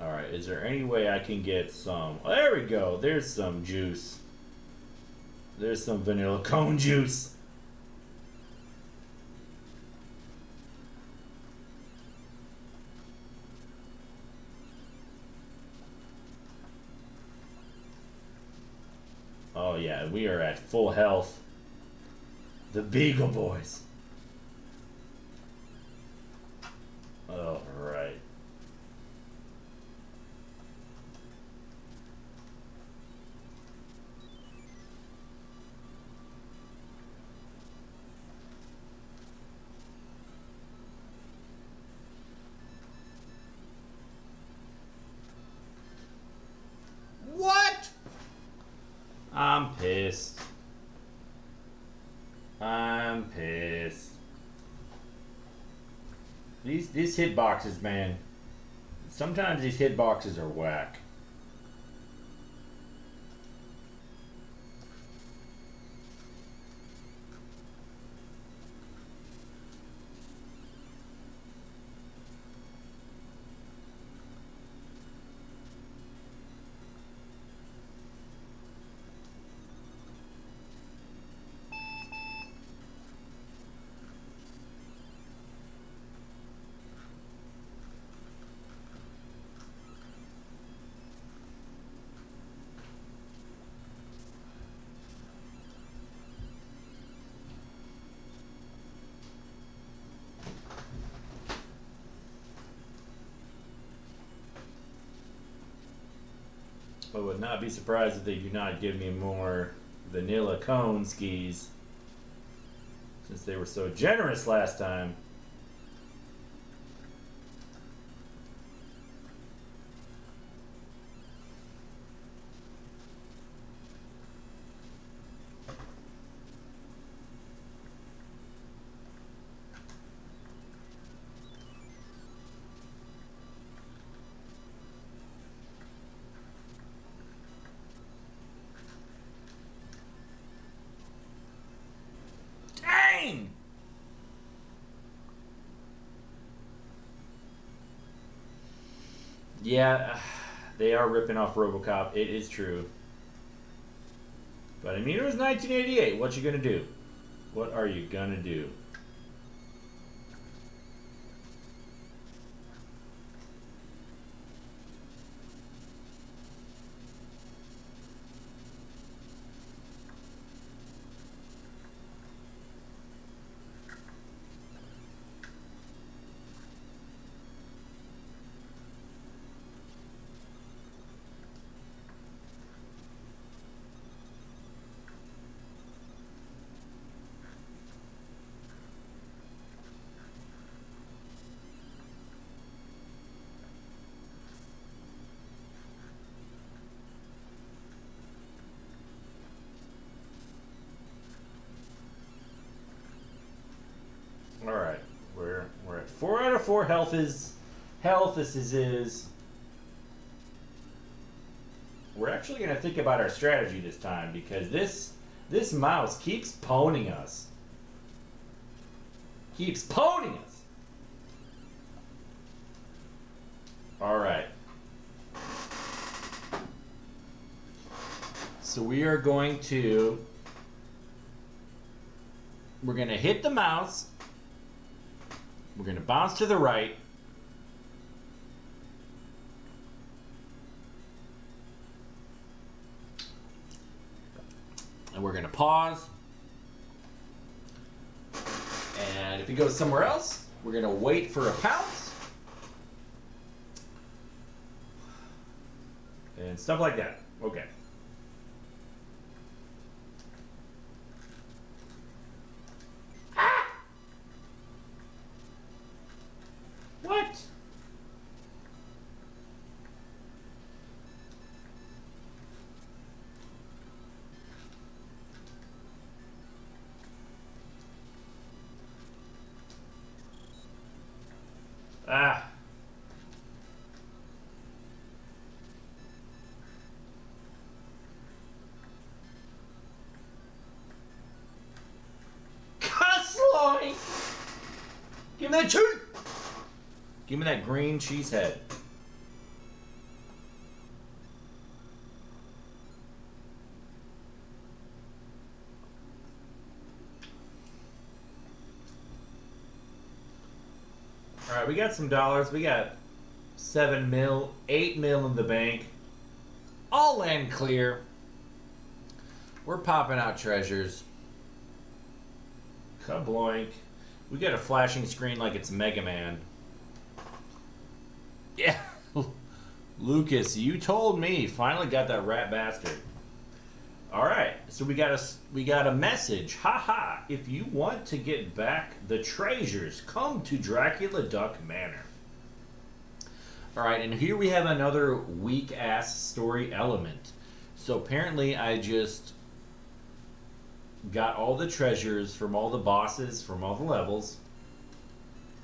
Alright, is there any way I can get some... Oh, there we go. There's some juice. There's some vanilla cone juice. Oh yeah, we are at full health. The Beagle Boys. All right. What? I'm pissed. I'm pissed. These hitboxes, man. Sometimes these hitboxes are whack. I would not be surprised if they do not give me more vanilla cone skis, since they were so generous last time. Dang! Yeah, they are ripping off RoboCop. It is true. But I mean, it was 1988. What you gonna do? What are you gonna do? All right, we're at 4 out of 4 health is health. This is. We're actually gonna think about our strategy this time, because this mouse keeps poning us. Keeps poning us. All right. So we are going to. We're gonna hit the mouse. We're going to bounce to the right. And we're going to pause. And if he goes somewhere else, we're going to wait for a pounce. And stuff like that. Okay. Ah! What? Ah. Cussloy! Give me that cheese! Give me that green cheese head. Alright, we got some dollars. We got 7 mil, 8 mil in the bank. All land clear. We're popping out treasures. Kabloink. We got a flashing screen like it's Mega Man. Yeah. Lucas, you told me. Finally got that rat bastard. Alright, so we got a message. Haha. If you want to get back the treasures, come to Dracula Duck Manor. Alright, and here we have another weak ass story element. So apparently I just got all the treasures from all the bosses, from all the levels.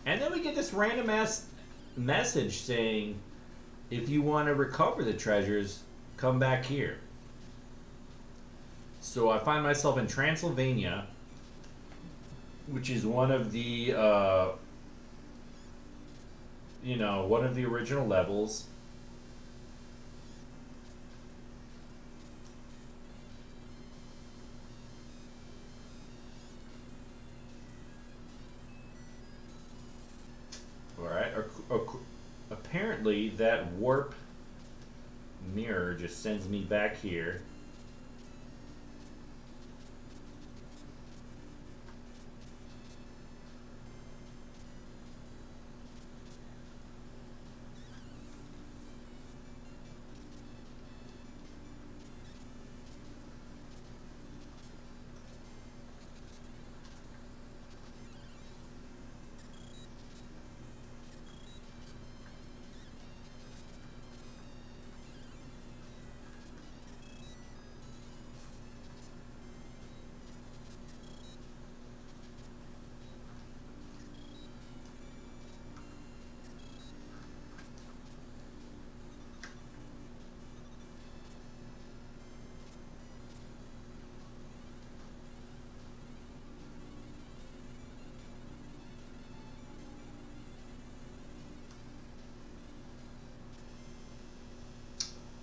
And then we get this random ass message saying, if you want to recover the treasures, come back here. So I find myself in Transylvania, which is one of the, one of the original levels. Alright, apparently that warp mirror just sends me back here.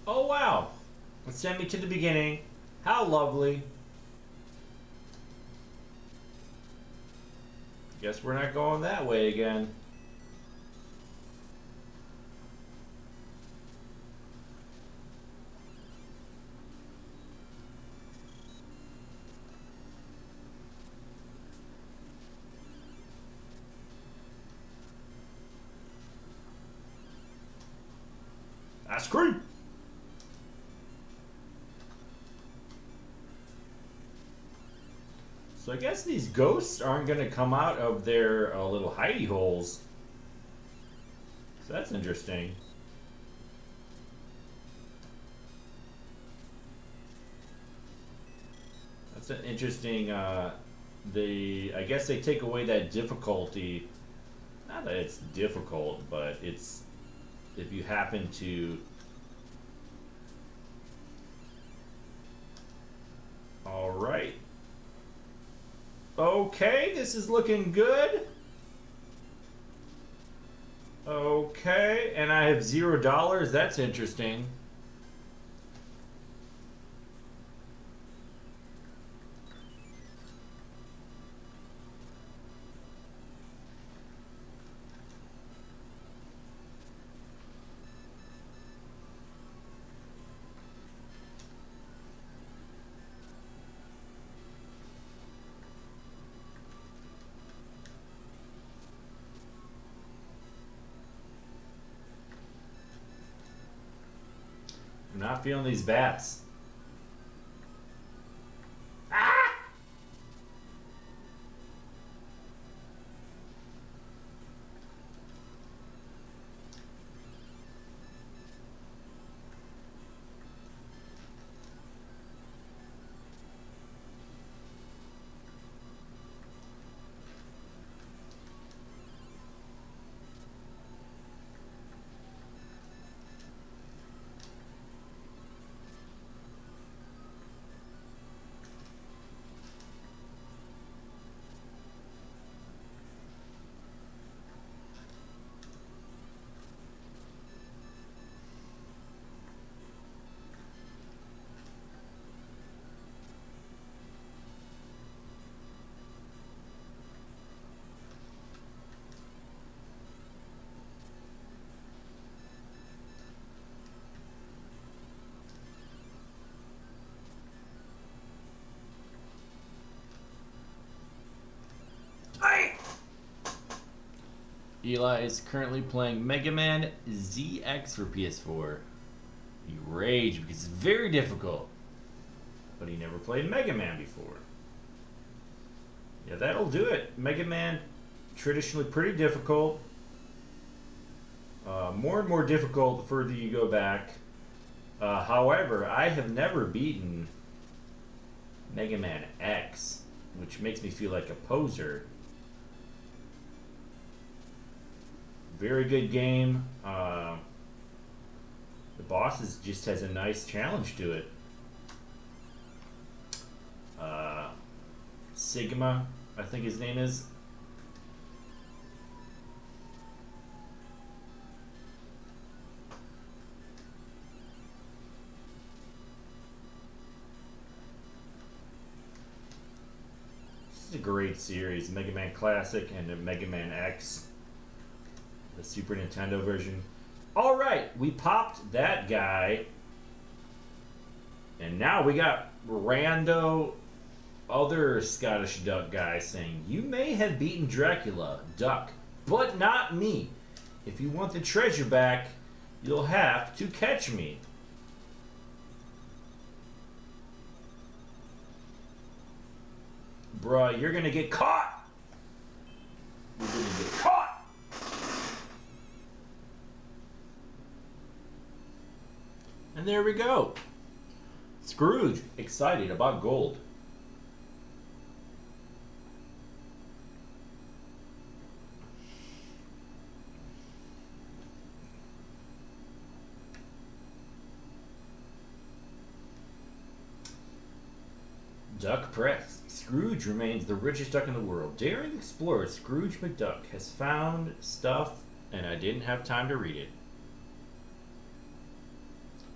Oh wow! It sent me to the beginning. How lovely. Guess we're not going that way again. Ice cream! So I guess these ghosts aren't going to come out of their little hidey holes. So that's interesting. That's an interesting, I guess they take away that difficulty. Not that it's difficult, but it's, if you happen to... Alright. Okay, this is looking good. Okay, and I have $0. That's interesting. not feeling these bats. Eli is currently playing Mega Man ZX for PS4. He raged because it's very difficult. But he never played Mega Man before. Yeah, that'll do it. Mega Man, traditionally pretty difficult. More and more difficult the further you go back. However, I have never beaten Mega Man X, which makes me feel like a poser. Very good game. The boss just has a nice challenge to it. Sigma, I think his name is. This is a great series. Mega Man Classic and Mega Man X. The Super Nintendo version. Alright, we popped that guy. And now we got rando other Scottish Duck guy saying, "You may have beaten Dracula, Duck, but not me. If you want the treasure back, you'll have to catch me." Bruh, you're gonna get caught! You're gonna get caught! And there we go. Scrooge, excited about gold. Duck Press. Scrooge remains the richest duck in the world. Daring explorer Scrooge McDuck has found stuff, and I didn't have time to read it.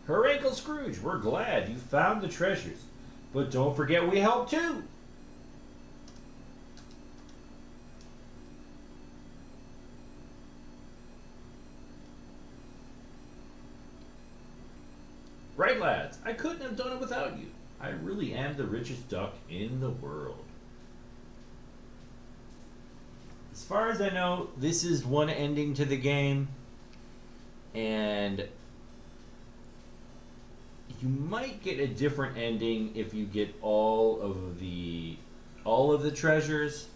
Hooray, Uncle Scrooge, we're glad you found the treasures. But don't forget we helped too. Right, lads, I couldn't have done it without you. I really am the richest duck in the world. As far as I know, this is one ending to the game. And you might get a different ending if you get all of the treasures.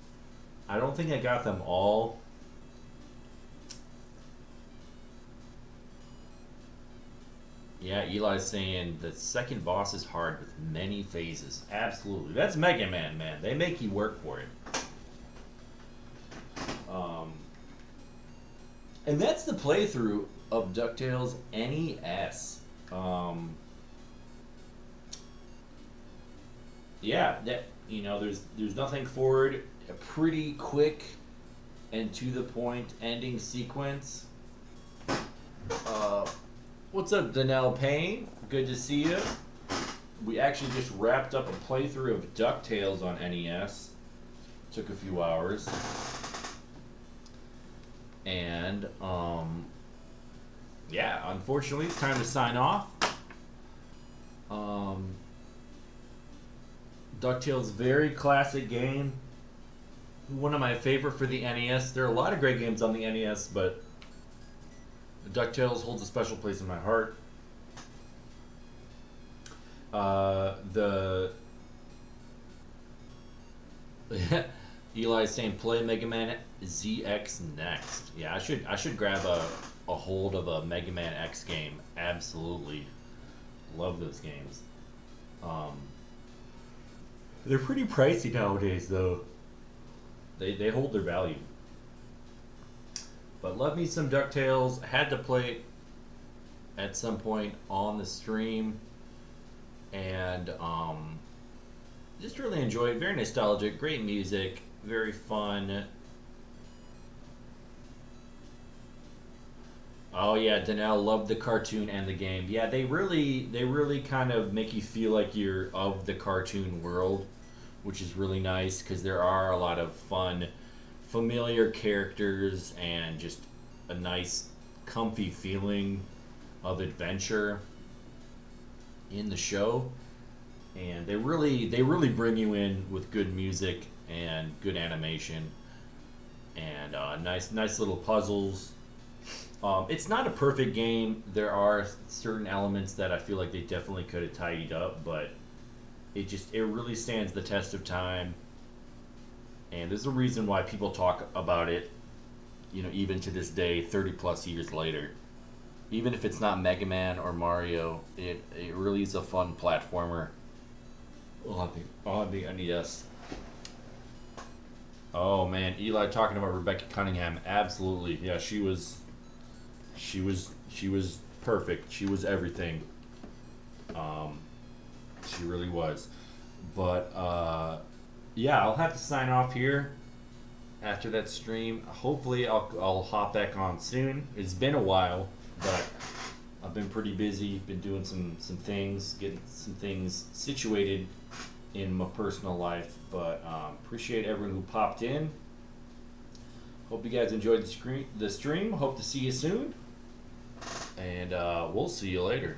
I don't think I got them all. Yeah, Eli's saying the second boss is hard with many phases. Absolutely. That's Mega Man, man. They make you work for it. And that's the playthrough of Ducktales NES. Yeah, that there's nothing forward. A pretty quick and to the point ending sequence. What's up, Danelle Payne? Good to see you. We actually just wrapped up a playthrough of Ducktales on NES. Took a few hours. And yeah, unfortunately, it's time to sign off. Ducktales, very classic game. One of my favorite for the NES. There are a lot of great games on the NES, but Ducktales holds a special place in my heart. The Eli's saying play Mega Man ZX next. Yeah, I should grab a hold of a Mega Man X game. Absolutely love those games. Um, they're pretty pricey nowadays, though. They hold their value. But love me some Ducktales. Had to play it at some point on the stream, and just really enjoyed. Very nostalgic, great music, very fun. Oh yeah, Danelle loved the cartoon and the game. Yeah, they really kind of make you feel like you're of the cartoon world, which is really nice because there are a lot of fun, familiar characters and just a nice, comfy feeling of adventure in the show. And they really bring you in with good music and good animation and nice little puzzles. It's not a perfect game. There are certain elements that I feel like they definitely could have tidied up, but it really stands the test of time. And there's a reason why people talk about it, even to this day, 30 plus years later. Even if it's not Mega Man or Mario, it really is a fun platformer on the NES. Oh man, Eli talking about Rebecca Cunningham. Absolutely, yeah, she was perfect. She was everything. Um, she really was. But yeah, I'll have to sign off here after that stream. Hopefully, I'll hop back on soon. It's been a while, but I've been pretty busy. Been doing some things, getting some things situated in my personal life. But appreciate everyone who popped in. Hope you guys enjoyed the stream. Hope to see you soon, and we'll see you later.